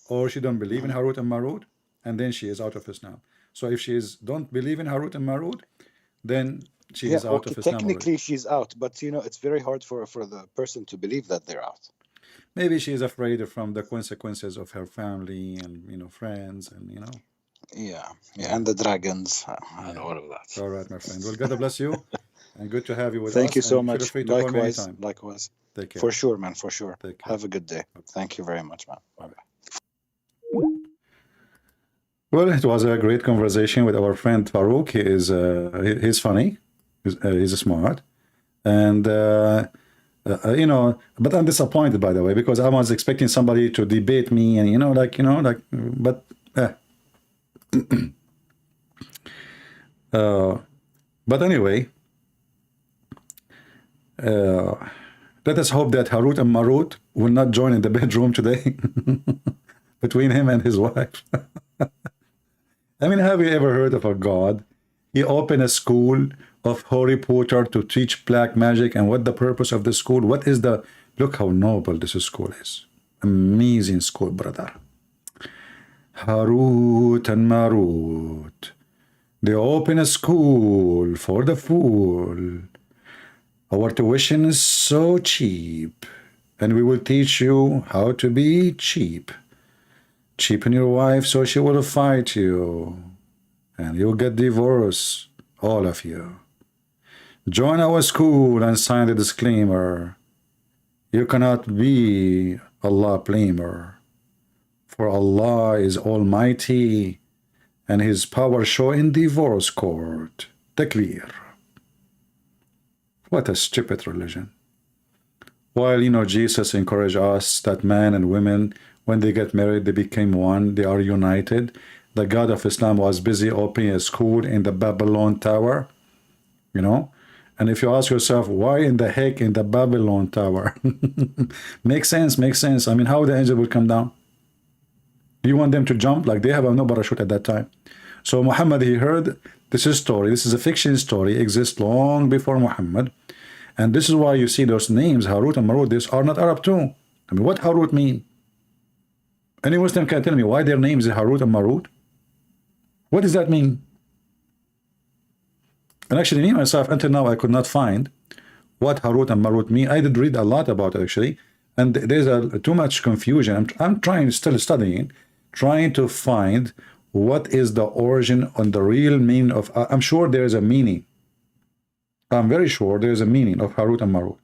or she don't believe in Harut and Marut, and then she is out of Islam. So if she don't believe in Harut and Marut, then she is out of Islam. Technically, she's out, but it's very hard for the person to believe that they're out. Maybe she is afraid from the consequences of her family and friends and Yeah, and the dragons and all of that. All right, my friend. Well, God bless you, and good to have you with us. Thank you so much. Feel free to call me anytime. Likewise. Take care. For sure, man. For sure. Take care. Have a good day. Thank you very much, man. Bye-bye. Well, it was a great conversation with our friend Farouq. He's funny. He's smart, and but I'm disappointed, by the way, because I was expecting somebody to debate me, and but. But anyway, let us hope that Harut and Marut will not join in the bedroom today between him and his wife. I mean, have you ever heard of a god? He opened a school of Harry Potter to teach black magic, and what the purpose of the school? Look how noble this school is. Amazing school, brother. Harut and Marut. They open a school for the fool. Our tuition is so cheap, and we will teach you how to be cheap. Cheapen your wife so she will fight you, and you'll get divorced, all of you. Join our school and sign the disclaimer. You cannot be Allah blamer. For Allah is almighty, and his power show in divorce court. Takbir. What a stupid religion. While, Jesus encouraged us that men and women, when they get married, they became one, they are united. the God of Islam was busy opening a school in the Babylon Tower, you know. And if you ask yourself, why in the heck in the Babylon Tower? Makes sense, makes sense. I mean, how the angel will come down? You want them to jump? Like, they have no parachute at that time. So Muhammad, he heard this is story. This is a fiction story, exists long before Muhammad. And this is why you see those names, Harut and Marut, these are not Arab too. I mean, what Harut mean? Any Muslim can tell me why their names is Harut and Marut? What does that mean? And actually, me myself, until now, I could not find what Harut and Marut mean. I did read a lot about it, actually, and there's too much confusion. I'm trying, still studying, trying to find what is the origin on the real meaning of. I'm sure there is a meaning. I'm very sure there is a meaning of Harut and Marut.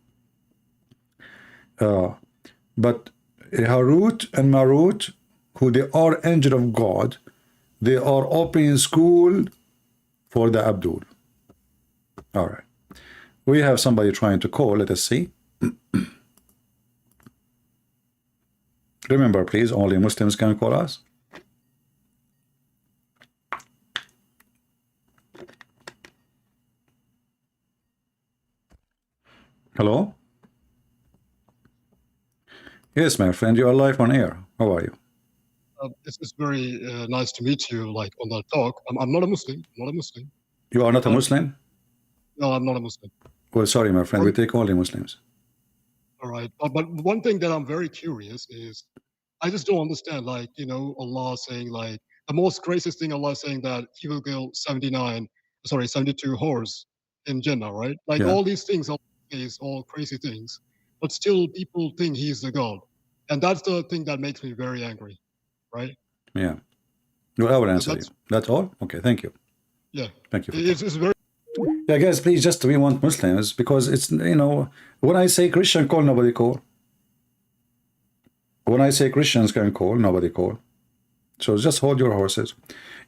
But Harut and Marut, who they are angel of God, they are opening school for the Abdul. All right. We have somebody trying to call. Let us see. Remember, please, only Muslims can call us. Hello? Yes, my friend, you are live on air. How are you? It's very nice to meet you, like, on that talk. I'm not a Muslim. I'm not a Muslim. You are not a Muslim? No, I'm not a Muslim. Well, sorry, my friend. We take only Muslims. All right. But one thing that I'm very curious is, I just don't understand, like, you know, Allah saying, like, the most craziest thing Allah saying that He will kill 72 whores in Jannah, right? Like, Yeah. all these things, Allah says all crazy things, but still people think He's the God. And that's the thing that makes me very angry, right? Yeah. Well, I will answer you. that's- That's all? Okay, thank you. Yeah. Thank you. It's very. Yeah, guys, please, just we want Muslims, because it's, you know, when I say Christian call, nobody call. When I say Christians can call, nobody call. So just hold your horses.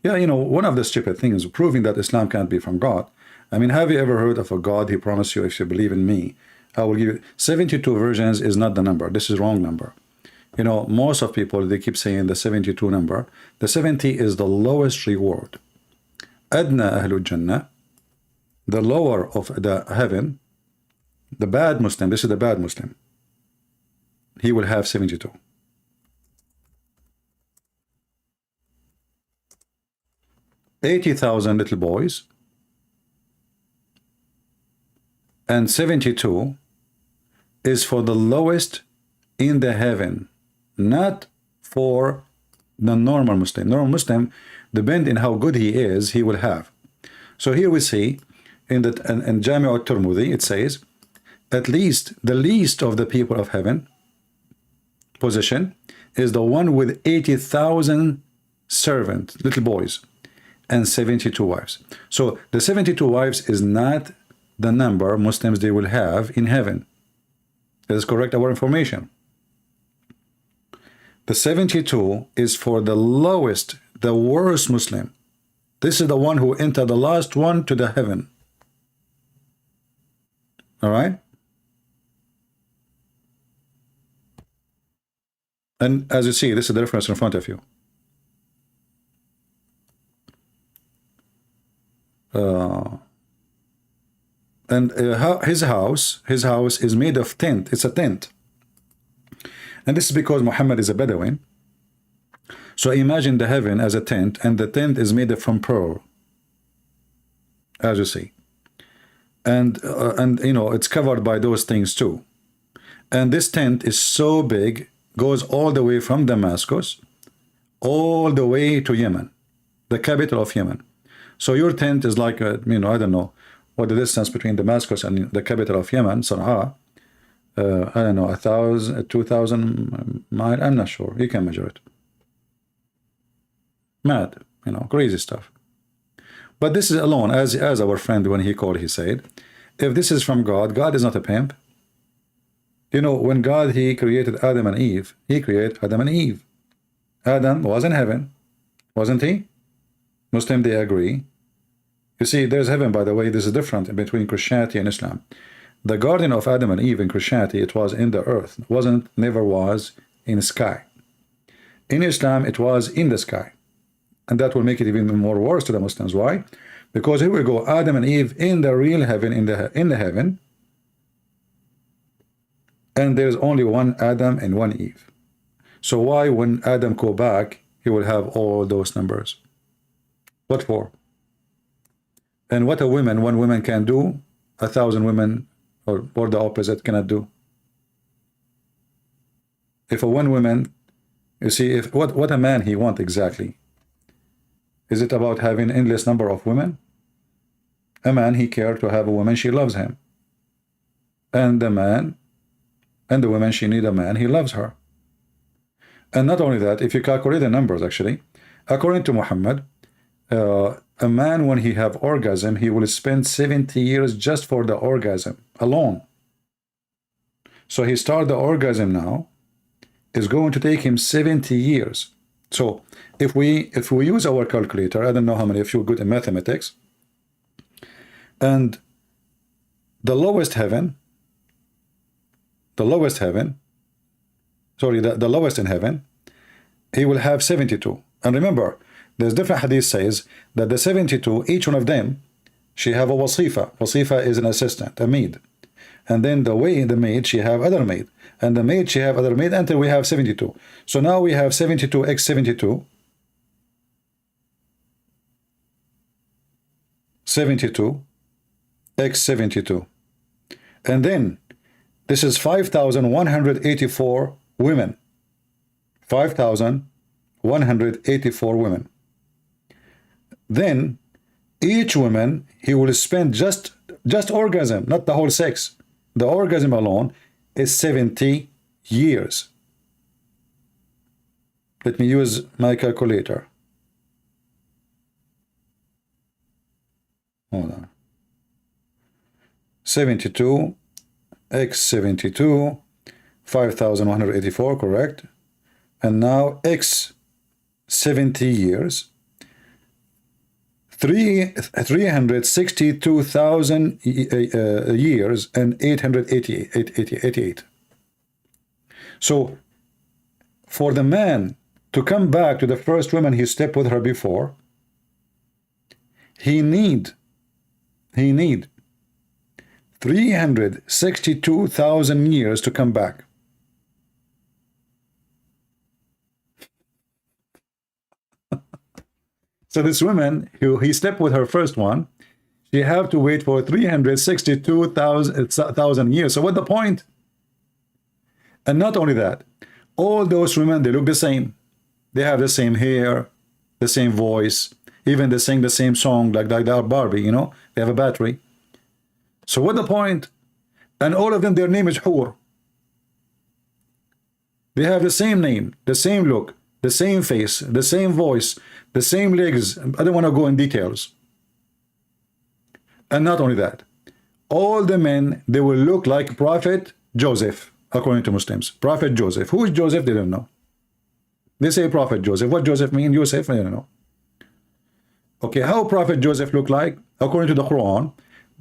Yeah, you know, one of the stupid things, proving that Islam can't be from God. I mean, have you ever heard of a God? He promised you, if you believe in me, I will give you 72 versions is not the number. This is wrong number. You know, most of people, they keep saying the 72 number. The 70 is the lowest reward. Adna Ahlul Jannah, the lower of the heaven, the bad Muslim, this is the bad Muslim, he will have 72. $80,000 little boys, and 72 is for the lowest in the heaven, not for the normal Muslim. Normal Muslim, depending how good he is, he will have. So here we see in Jami' al-Tirmidhi, it says, at least the least of the people of heaven position is the one with 80,000 servants, little boys, and 72 wives. So the 72 wives is not the number Muslims they will have in heaven. That is correct, our information. The 72 is for the lowest, the worst Muslim. This is the one who entered the last one to the heaven. All right? And as you see, this is the reference in front of you. His house is made of tent. It's a tent. And this is because Muhammad is a Bedouin. So imagine the heaven as a tent, and the tent is made from pearl, as you see. And you know, it's covered by those things too. And this tent is so big, goes all the way from Damascus, all the way to Yemen, the capital of Yemen. So your tent is like, you know, I don't know what the distance between Damascus and the capital of Yemen, Sana'a. I don't know, 1,000, 2,000 miles. I'm not sure. You can measure it. Mad, you know, crazy stuff. But this is alone, as our friend, when he called, he said, if this is from God, God is not a pimp. You know, when God, he created Adam and Eve, he created Adam and Eve. Adam was in heaven, wasn't he? Muslim, they agree. You see, there's heaven, by the way. This is different between Christianity and Islam. The garden of Adam and Eve in Christianity, it was in the earth. Never was in the sky. In Islam, it was in the sky. And that will make it even more worse to the Muslims. Why? Because here we go, Adam and Eve in the real heaven, in the heaven, and there's only one Adam and one Eve. So why, when Adam go back, he will have all those numbers? What for? And what one woman can do, 1,000 women or the opposite cannot do. If a one woman, you see, if what a man he want exactly. Is it about having endless number of women? A man, he care to have a woman, she loves him. And the man, and the woman, she need a man, he loves her. And not only that, if you calculate the numbers actually, according to Mohammed, a man, when he have orgasm, he will spend 70 years just for the orgasm alone. So he start the orgasm now, is going to take him 70 years. So if we use our calculator, I don't know how many of you are good in mathematics, and the lowest heaven, the lowest in heaven, he will have 72. And remember, there's different hadith says that the 72, each one of them, she have a wasifa. Wasifa is an assistant, a maid. And then the maid, she have other maid. And the maid, she have other maid until we have 72. So now we have 72 x 72. 72 x 72. And then this is 5,184 women. 5,184 women. Then each woman, he will spend just orgasm, not the whole sex. The orgasm alone is 70 years. Let me use my calculator. Hold on. 72 x 72, 5,184, correct? And now x 70 years, 362,000 years and 888. So for the man to come back to the first woman he slept with her before, he need 362,000 years to come back. So this woman, who he slept with her first one, she have to wait for 362,000 years. So what's the point? And not only that, all those women, they look the same. They have the same hair, the same voice, even they sing the same song like they are Barbie, you know, they have a battery. So what's the point? And all of them, their name is Hur. They have the same name, the same look, the same face, the same voice, the same legs. I don't want to go in details. And not only that, all the men, they will look like Prophet Joseph, according to Muslims. Prophet Joseph. Who is Joseph? They don't know. They say Prophet Joseph. What Joseph mean? Joseph? I don't know. Okay, how Prophet Joseph look like? According to the Quran,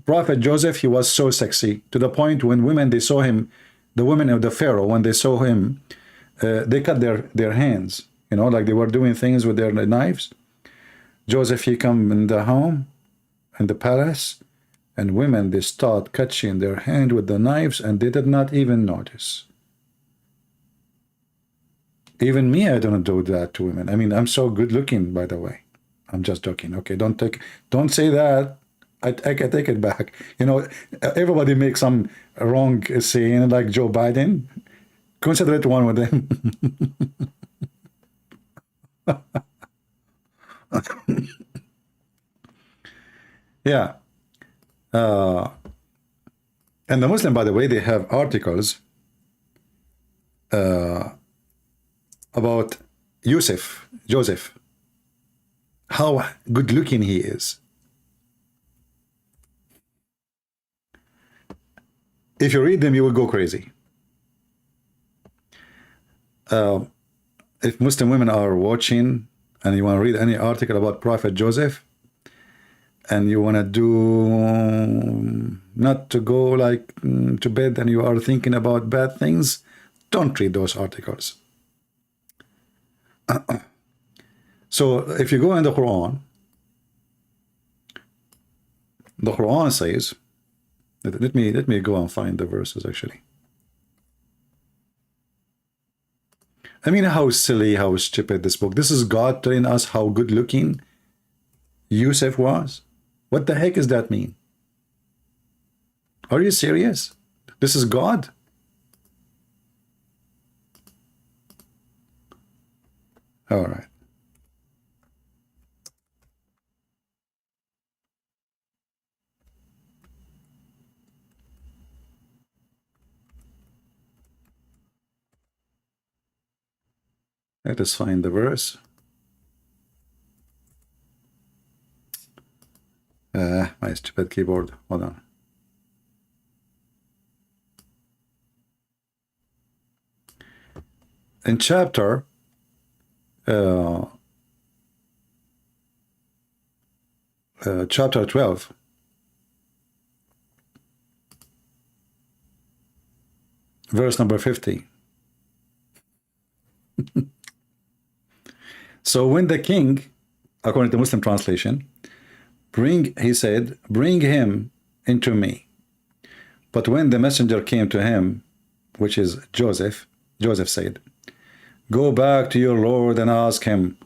Prophet Joseph, he was so sexy to the point when women, they saw him, the women of the Pharaoh, when they saw him, they cut their hands. You know, like they were doing things with their knives. Joseph, he come in the home, in the palace, and women, they start cutting their hand with the knives, and they did not even notice. Even me, I don't do that to women. I mean, I'm so good looking, by the way. I'm just joking. Okay, don't say that. I take it back. You know, everybody makes some wrong saying, like Joe Biden. Consider it one with them. Yeah. And the Muslim, by the way, they have articles about Joseph, how good looking he is. If you read them, you will go crazy. If Muslim women are watching and you want to read any article about Prophet Joseph, and you want to do not to go like to bed and you are thinking about bad things, don't read those articles. So if you go in the Quran says, let me go and find the verses actually. I mean, how silly, how stupid this book. This is God telling us how good looking Yusuf was. What the heck does that mean? Are you serious? This is God? All right. Let us find the verse. My stupid keyboard. Hold on. In chapter chapter 12, verse number 50. So when the king, according to Muslim translation, he said, bring him into me. But when the messenger came to him, which is Joseph said, go back to your Lord and ask him,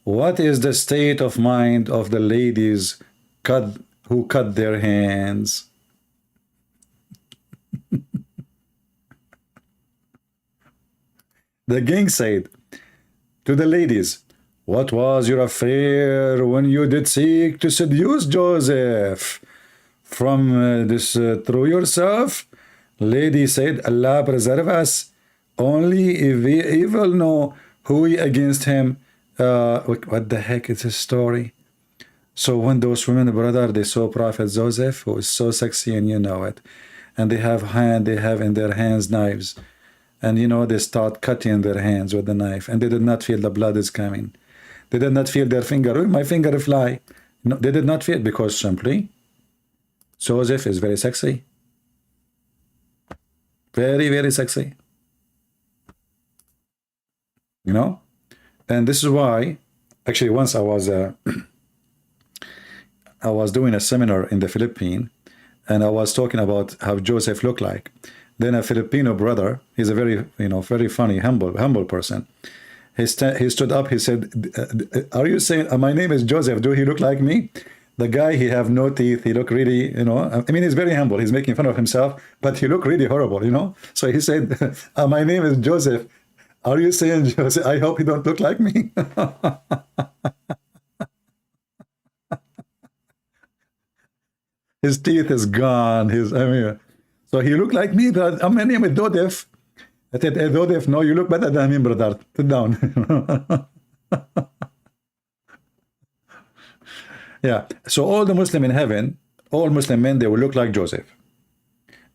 what is the state of mind of the ladies who cut their hands? The king said to the ladies, what was your affair when you did seek to seduce Joseph from this through yourself? Lady said, Allah preserve us. Only if we evil know who we against him. What the heck is this story? So when those women, brother, they saw Prophet Joseph, who is so sexy, and you know it, and they have in their hands knives, and you know they start cutting their hands with the knife, and they did not feel the blood is coming. They did not feel their finger. Oh, my finger fly. No, they did not feel, because simply Joseph is very sexy, very, very sexy. You know, and this is why, actually, once I was doing a seminar in the Philippines, and I was talking about how Joseph looked like. Then a Filipino brother, he's a very, very funny, humble person. He stood up. He said, "Are you saying my name is Joseph? Do he look like me?" The guy, he have no teeth. He look really, I mean, he's very humble. He's making fun of himself, but he look really horrible, So he said, "My name is Joseph. Are you saying Joseph? I hope he don't look like me." His teeth is gone. So he looked like me, but my name is Dodef. I said, "Hey, Dodef, no, you look better than me, brother. Sit down." Yeah. So all the Muslim in heaven, all Muslim men, they will look like Joseph,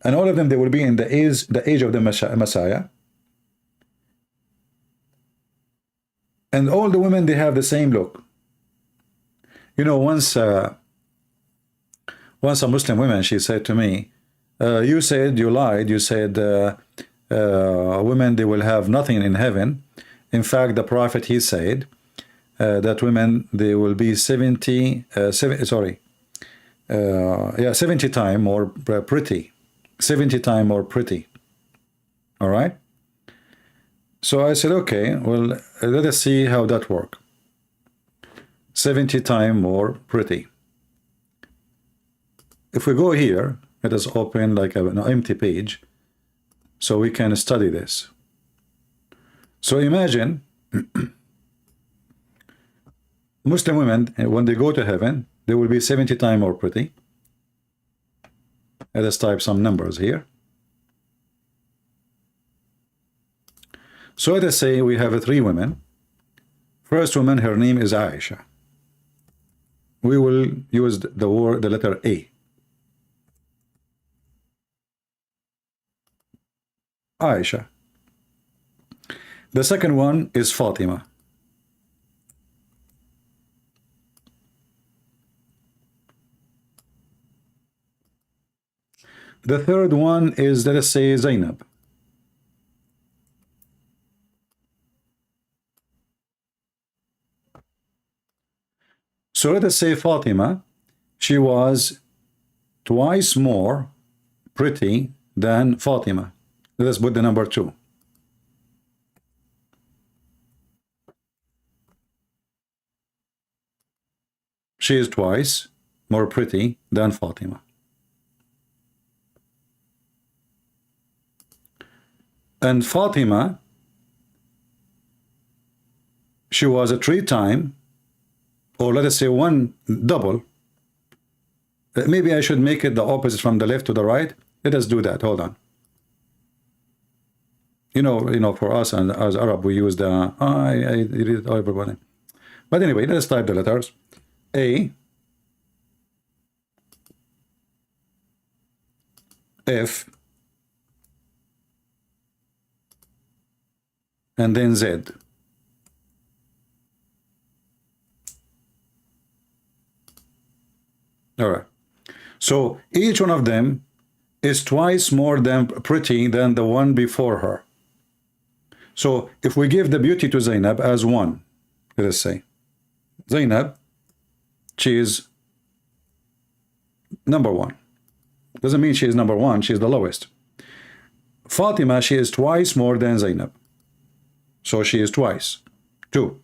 and all of them, they will be in the age of the Messiah. And all the women, they have the same look. Once a Muslim woman, she said to me, you said, you lied, you said women, they will have nothing in heaven. In fact, the prophet, he said that women, they will be 70 times more pretty. 70 times more pretty. All right? So I said, okay, well, let us see how that works. 70 times more pretty. If we go here, let us open like an empty page so we can study this. So imagine Muslim women, when they go to heaven, they will be 70 times more pretty. Let us type some numbers here. So let us say we have 3 women. First woman, her name is Aisha. We will use the letter A. Aisha. The second one is Fatima. The third one is, let us say, Zainab. So let us say Fatima, she was twice more pretty than Fatima. Let us put the number 2. She is twice more pretty than Fatima. And Fatima, she was a 3-time, or let us say 1 double. Maybe I should make it the opposite from the left to the right. Let us do that. Hold on. You know, for us and as Arab, we use the I read it everybody. But anyway, let's type the letters. A, F, and then Z. All right. So each one of them is twice more than pretty than the one before her. So if we give the beauty to Zainab as 1, let us say Zainab, she is number 1. Doesn't mean she is number 1, she is the lowest. Fatima, she is twice more than Zainab. So she is twice. 2.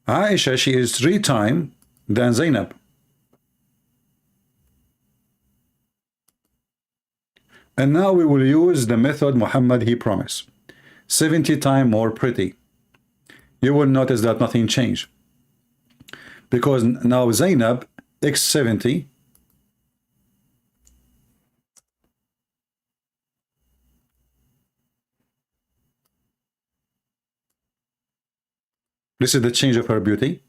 Aisha, she is 3 times than Zainab. And now we will use the method Muhammad he promised. 70 times more pretty. You will notice that nothing changed. Because now Zainab, x 70, this is the change of her beauty.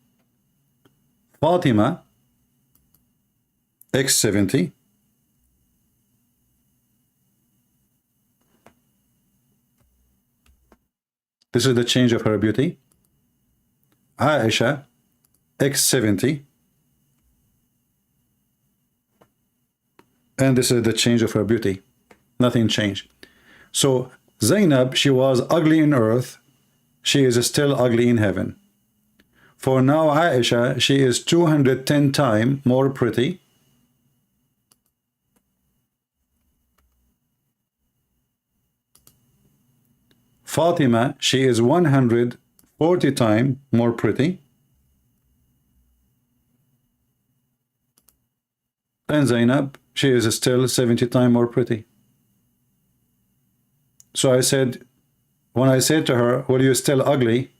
Fatima, x 70, this is the change of her beauty. Aisha, x 70, and this is the change of her beauty. Nothing changed. So Zainab, she was ugly in earth, she is still ugly in heaven. For now Aisha, she is 210 times more pretty. Fatima, she is 140 times more pretty. And Zainab, she is still 70 times more pretty. So I said, when I said to her, well, you're still ugly.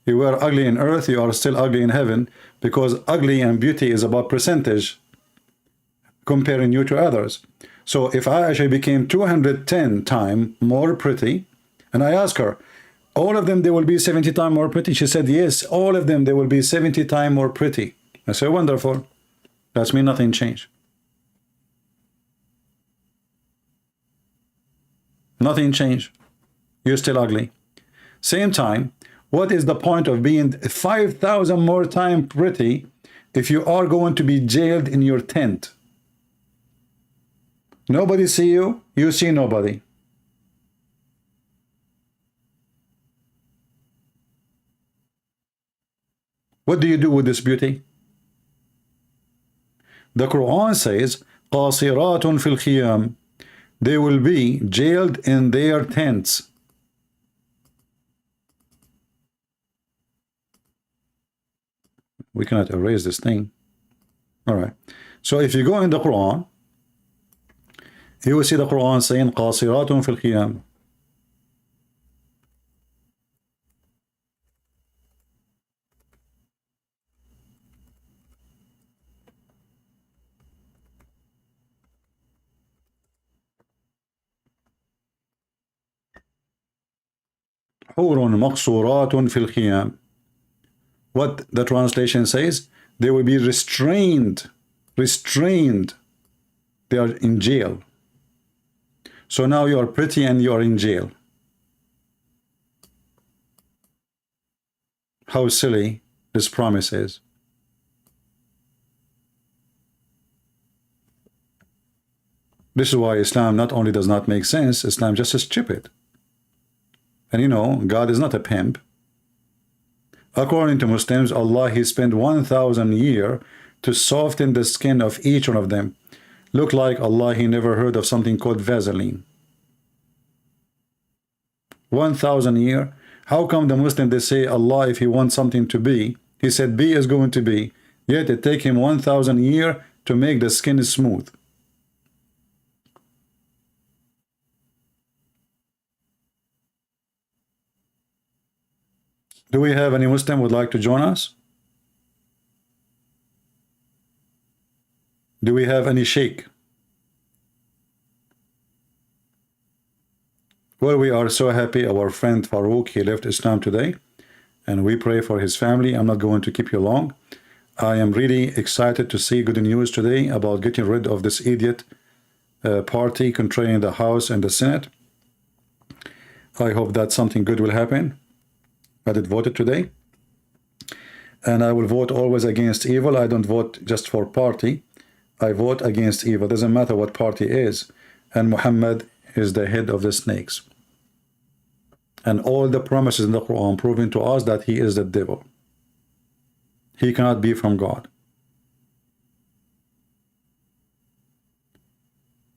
You were ugly in earth, you are still ugly in heaven, because ugly and beauty is about percentage, comparing you to others. So if Aisha became 210 times more pretty, and I asked her, all of them, they will be 70 times more pretty? She said, yes, all of them, they will be 70 times more pretty. I said, wonderful. That's mean nothing changed. Nothing changed. You're still ugly. Same time, what is the point of being 5,000 more times pretty if you are going to be jailed in your tent? Nobody see you, you see nobody. What do you do with this beauty? The Quran says, قَاصِرَاتٌ فِي الْخِيَامِ. They will be jailed in their tents. We cannot erase this thing. All right. So if you go in the Quran, you will see the Quran saying قَاصِرَاتٌ فِي الْخِيَامِ. حور مقصورات في الخيام. What the translation says, they will be restrained. Restrained. They are in jail. So now you are pretty and you are in jail. How silly this promise is. This is why Islam not only does not make sense, Islam just is stupid. And you know, God is not a pimp. According to Muslims, Allah, He spent 1,000 years to soften the skin of each one of them. Look like Allah, He never heard of something called Vaseline. 1,000 years. How come the Muslim, they say Allah, if He wants something to be, He said be is going to be, yet it take Him 1,000 years to make the skin smooth. Do we have any Muslim would like to join us? Do we have any sheikh? Well, we are so happy our friend Farouq, he left Islam today, and we pray for his family. I'm not going to keep you long. I am really excited to see good news today about getting rid of this idiot party controlling the House and the Senate. I hope that something good will happen. I did voted today, and I will vote always against evil. I don't vote just for party. I vote against evil. Doesn't matter what party is. And Muhammad is the head of the snakes. And all the promises in the Quran proving to us that he is the devil. He cannot be from God.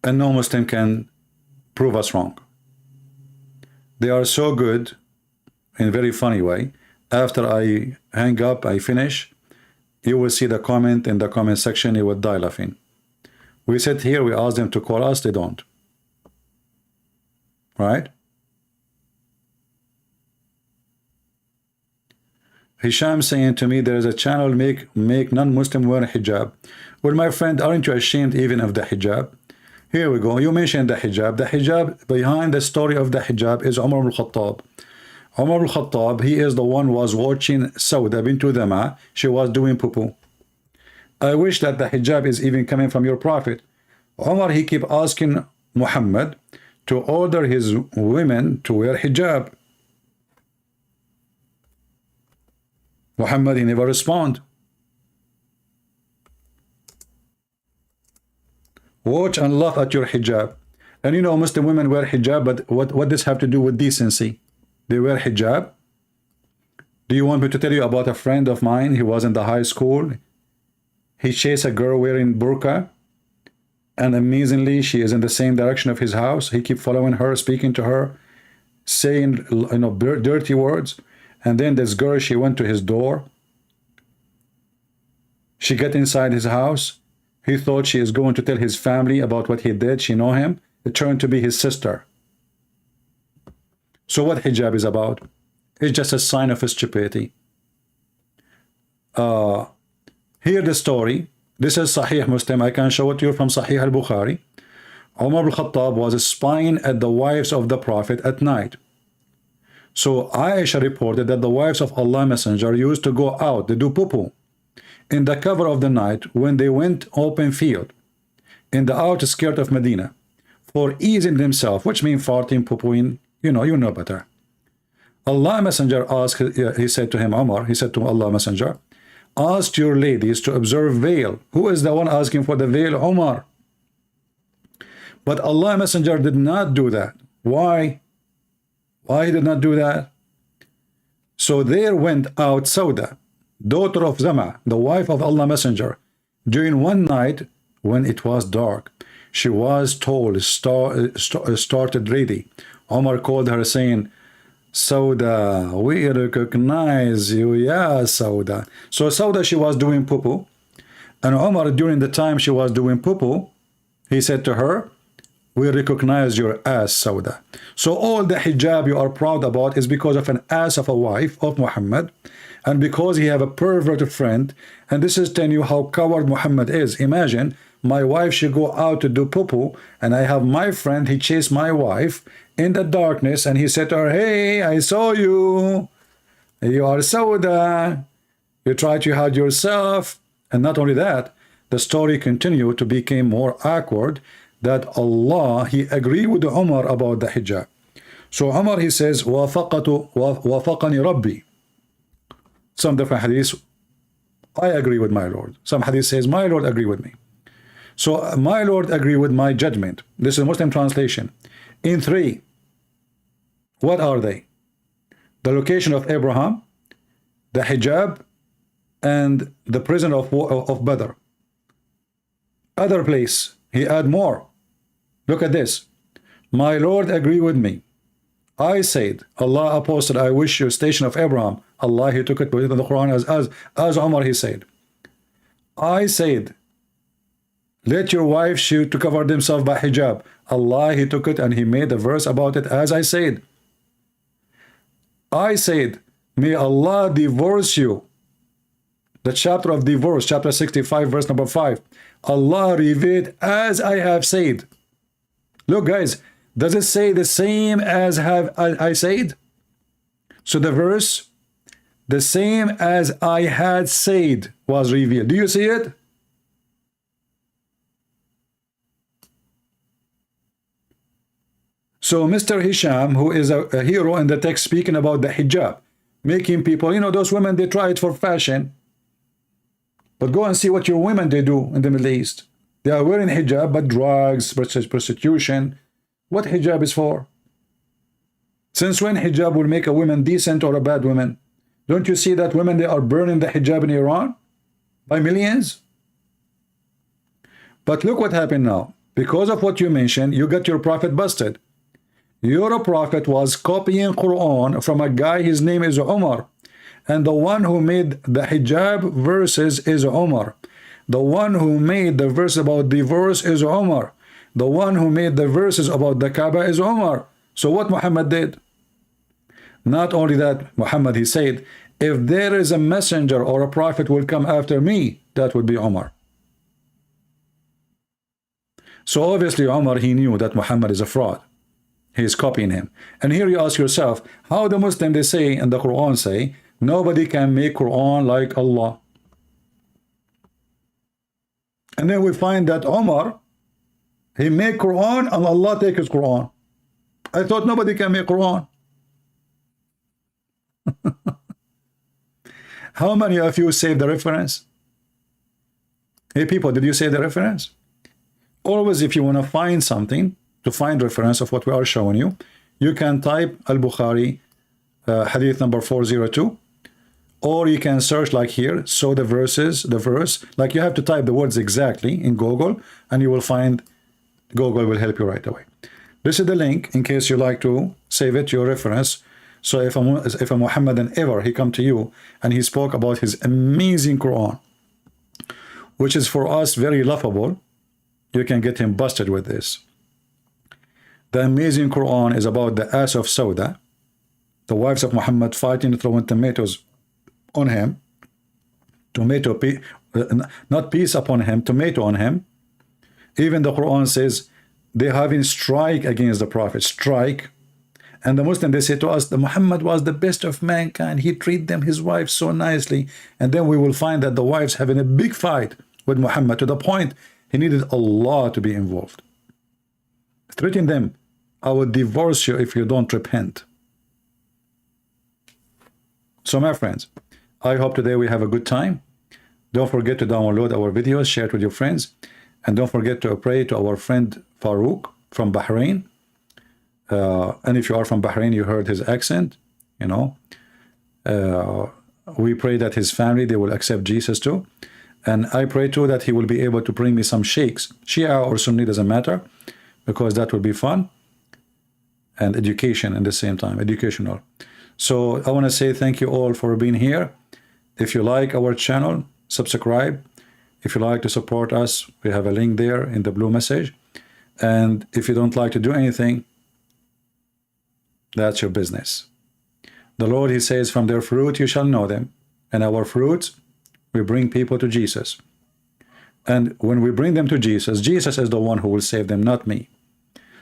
And no Muslim can prove us wrong. They are so good in a very funny way. After I hang up, I finish, you will see the comment in the comment section, you will die laughing. We sit here, we ask them to call us, they don't. Right? Hisham saying to me, there is a channel make non-Muslim wear hijab. Well, my friend, aren't you ashamed even of the hijab? Here we go. You mentioned the hijab. The hijab, behind the story of the hijab is Umar al-Khattab. Umar al-Khattab, he is the one who was watching Sauda bint Dama. She was doing poo-poo. I wish that the hijab is even coming from your prophet. Umar, he keep asking Muhammad to order his women to wear hijab. Muhammad, he never respond. Watch and laugh at your hijab. And you know, Muslim women wear hijab, but what does have to do with decency? They wear hijab. Do you want me to tell you about a friend of mine? He was in the high school. He chased a girl wearing burqa, and amazingly, she is in the same direction of his house. He keep following her, speaking to her, saying, you know, dirty words. And then this girl, she went to his door. She got inside his house. He thought she is going to tell his family about what he did. She know him. It turned to be his sister. So what hijab is about? It's just a sign of stupidity. Hear the story. This is Sahih Muslim. I can show it to you from Sahih al-Bukhari. Umar al-Khattab was spying at the wives of the Prophet at night. So Aisha reported that the wives of Allah Messenger used to go out, they do poo-poo, in the cover of the night when they went open field, in the outskirts of Medina, for easing themselves, which means farting, poo-pooing, you know better. Allah Messenger asked, he said to him, Umar, he said to Allah Messenger, ask your ladies to observe veil. Who is the one asking for the veil? Umar. But Allah Messenger did not do that. Why? Why he did not do that? So there went out Sauda, daughter of Zama, the wife of Allah Messenger, during one night when it was dark. She was told, started ready. Omar called her saying, Sauda, we recognize you, yeah, Sauda. So Sauda, she was doing poo-poo. And Omar, during the time she was doing poo-poo, he said to her, we recognize your ass, Sauda. So all the hijab you are proud about is because of an ass of a wife of Muhammad, and because he have a perverted friend. And this is telling you how coward Muhammad is. Imagine my wife should go out to do poo-poo, and I have my friend, he chased my wife in the darkness, and he said to her, hey, I saw you. You are Sauda. You tried to hide yourself. And not only that, the story continued to become more awkward, that Allah, he agreed with Umar about the hijab. So Umar, he says, وَافَقَنِي Rabbi. Some different hadiths, I agree with my Lord. Some hadith says, my Lord agree with me. So my Lord agree with my judgment. This is Muslim translation. In three, what are they? The location of Abraham, the hijab, and the prison of Badr. Other place, he add more. Look at this. My Lord agree with me. I said, Allah apostle, I wish you station of Abraham. Allah, he took it, put it in the Quran as Umar, he said. I said, let your wife shoot to cover themselves by hijab. Allah, he took it and he made a verse about it as I said. I said, may Allah divorce you. The chapter of divorce, chapter 65, verse number 5. Allah revealed as I have said. Look, guys, does it say the same as have I said? So the verse, the same as I had said, was revealed. Do you see it? So Mr. Hisham, who is a hero in the text, speaking about the hijab, making people, you know, those women, they try it for fashion. But go and see what your women, they do in the Middle East. They are wearing hijab, but drugs, prostitution. What hijab is for? Since when hijab will make a woman decent or a bad woman? Don't you see that women, they are burning the hijab in Iran by millions? But look what happened now. Because of what you mentioned, you got your prophet busted. Your prophet was copying Quran from a guy, his name is Umar. And the one who made the hijab verses is Umar. The one who made the verse about divorce is Umar. The one who made the verses about the Kaaba is Umar. So what Muhammad did? Not only that, Muhammad, he said, if there is a messenger or a prophet will come after me, that would be Umar. So obviously Umar, he knew that Muhammad is a fraud. He is copying him. And here you ask yourself, how the Muslim, they say in the Quran, say, nobody can make Quran like Allah. And then we find that Umar, he made Quran and Allah take his Quran. I thought nobody can make Quran. How many of you saved the reference? Hey people, did you save the reference? Always, if you want to find something, to find reference of what we are showing you, you can type Al-Bukhari hadith number 402, or you can search like here, so the verses, like you have to type the words exactly in Google, and you will find, Google will help you right away. This is the link in case you like to save it, your reference. So if a Muhammadan ever, he come to you and he spoke about his amazing Quran, which is for us very laughable, you can get him busted with this. The amazing Quran is about the ass of Sauda, the wives of Muhammad fighting, throwing tomatoes on him, not peace upon him, tomato on him. Even the Quran says they having strike against the Prophet, strike. And the Muslim, they say to us, the Muhammad was the best of mankind. He treated them, his wives, so nicely. And then we will find that the wives having a big fight with Muhammad to the point he needed Allah to be involved. Threatening them, I will divorce you if you don't repent. So my friends, I hope today we have a good time. Don't forget to download our videos, share it with your friends, and don't forget to pray to our friend Farouq from Bahrain. And if you are from Bahrain, you heard his accent, you know. We pray that his family, they will accept Jesus too. And I pray too that he will be able to bring me some sheikhs, Shia or Sunni, doesn't matter, because that will be fun and education at the same time, educational. So I want to say thank you all for being here. If you like our channel, subscribe. If you like to support us, we have a link there in the blue message. And if you don't like to do anything, that's your business. The Lord, he says, from their fruit you shall know them. And our fruits, we bring people to Jesus. And when we bring them to Jesus, Jesus is the one who will save them, not me.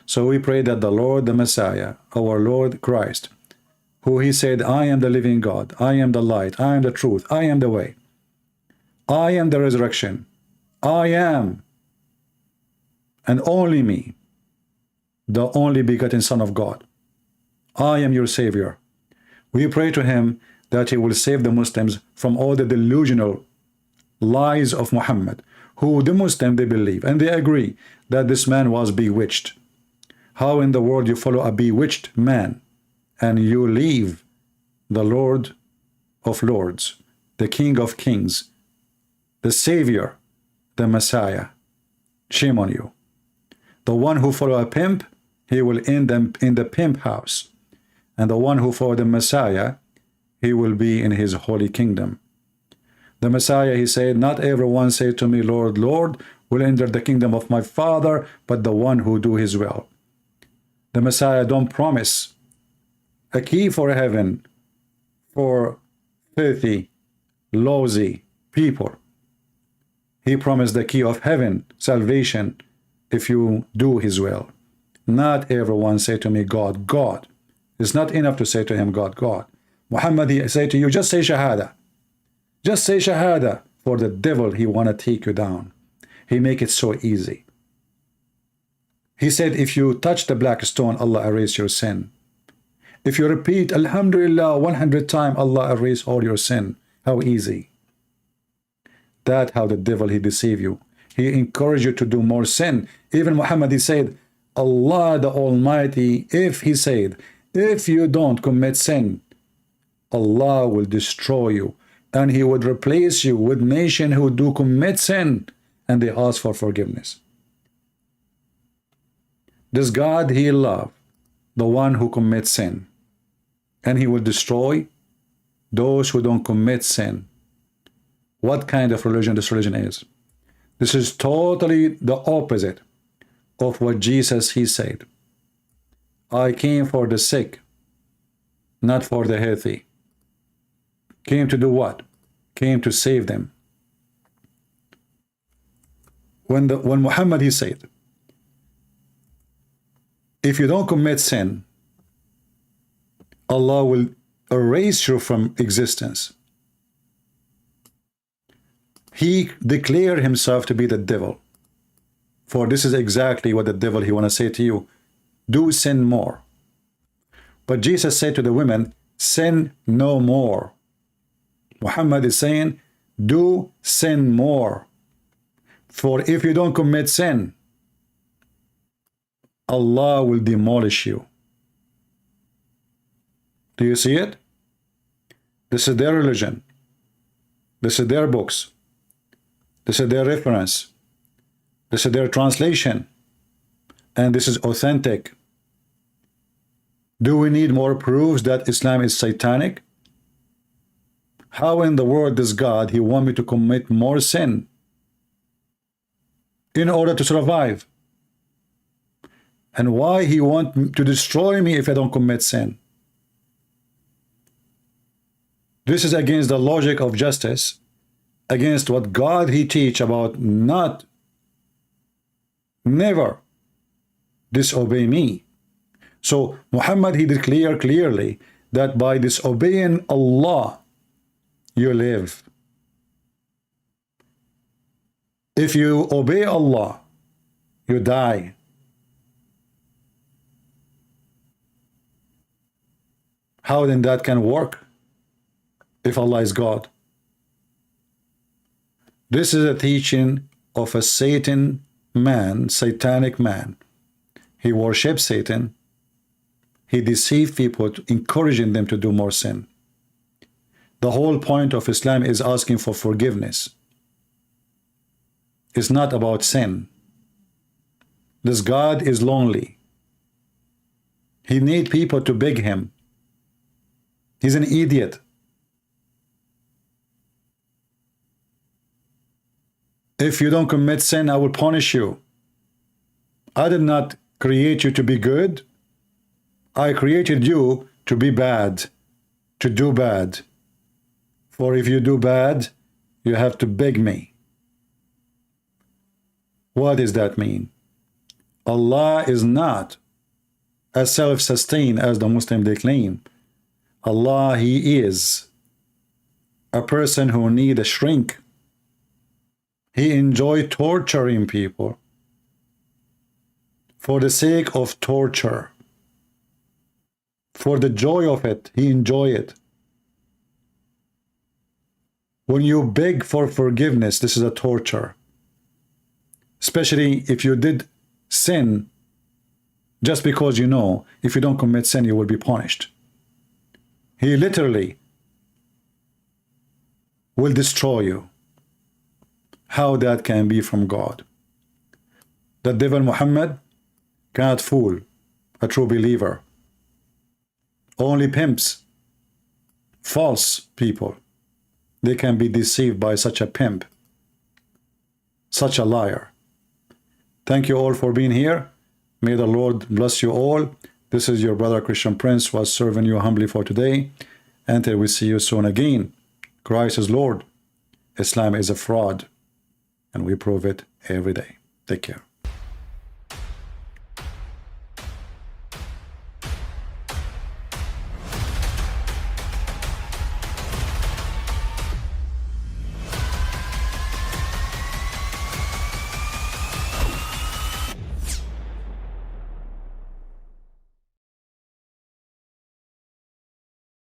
So we pray that the Lord, the Messiah, our Lord Christ, who he said, I am the living God, I am the light, I am the truth, I am the way, I am the resurrection, I am, and only me, the only begotten Son of God. I am your Savior. We pray to him that he will save the Muslims from all the delusional lies of Muhammad, who the Muslim, they believe, and they agree that this man was bewitched. How in the world you follow a bewitched man and you leave the Lord of lords, the King of kings, the Savior, the Messiah. Shame on you. The one who follow a pimp, he will end them in the pimp house. And the one who follow the Messiah, he will be in his holy kingdom. The Messiah, he said, not everyone say to me, Lord, Lord, will enter the kingdom of my Father, but the one who do his will. The Messiah don't promise a key for heaven for filthy, lousy people. He promised the key of heaven, salvation, if you do his will. Not everyone say to me, God, God. It's not enough to say to him, God, God. Muhammad, he say to you, just say Shahada. Just say Shahada. For the devil, he want to take you down. He make it so easy. He said, if you touch the black stone, Allah erase your sin. If you repeat Alhamdulillah 100 times, Allah erase all your sin. How easy. That's how the devil, he deceive you. He encourage you to do more sin. Even Muhammad, he said, Allah the Almighty, he said, if you don't commit sin, Allah will destroy you. And he would replace you with nation who do commit sin and they ask for forgiveness. This God, he love the one who commits sin, and he will destroy those who don't commit sin. What kind of religion this religion is? This is totally the opposite of what Jesus, he said. I came for the sick, not for the healthy. Came to do what? Came to save them. When Muhammad, he said, if you don't commit sin, Allah will erase you from existence. He declared himself to be the devil. For this is exactly what the devil, he want to say to you. Do sin more. But Jesus said to the women, sin no more. Muhammad is saying, do sin more. For if you don't commit sin, Allah will demolish you. Do you see it? This is their religion. This is their books. This is their reference. This is their translation. And this is authentic. Do we need more proofs that Islam is satanic? How in the world does God, he want me to commit more sin in order to survive? And why he want to destroy me if I don't commit sin? This is against the logic of justice, against what God he teach about never disobey me. So Muhammad, he declared clearly that by disobeying Allah, you live. If you obey Allah, you die. How then that can work if Allah is God? This is a teaching of a Satan man, satanic man. He worships Satan. He deceives people, encouraging them to do more sin. The whole point of Islam is asking for forgiveness. It's not about sin. This God is lonely. He needs people to beg him. He's an idiot. If you don't commit sin, I will punish you. I did not create you to be good. I created you to be bad, to do bad. For if you do bad, you have to beg me. What does that mean? Allah is not as self-sustained as the Muslim they claim. Allah, he is a person who need a shrink. He enjoy torturing people for the sake of torture. For the joy of it, he enjoy it. When you beg for forgiveness, this is a torture. Especially if you did sin, just because you know, if you don't commit sin, you will be punished. He literally will destroy you. How that can be from God? The devil Muhammad cannot fool a true believer. Only pimps, false people, they can be deceived by such a pimp, such a liar. Thank you all for being here. May the Lord bless you all. This is your brother Christian Prince was serving you humbly for today. Until we see you soon again. Christ is Lord. Islam is a fraud. And we prove it every day. Take care.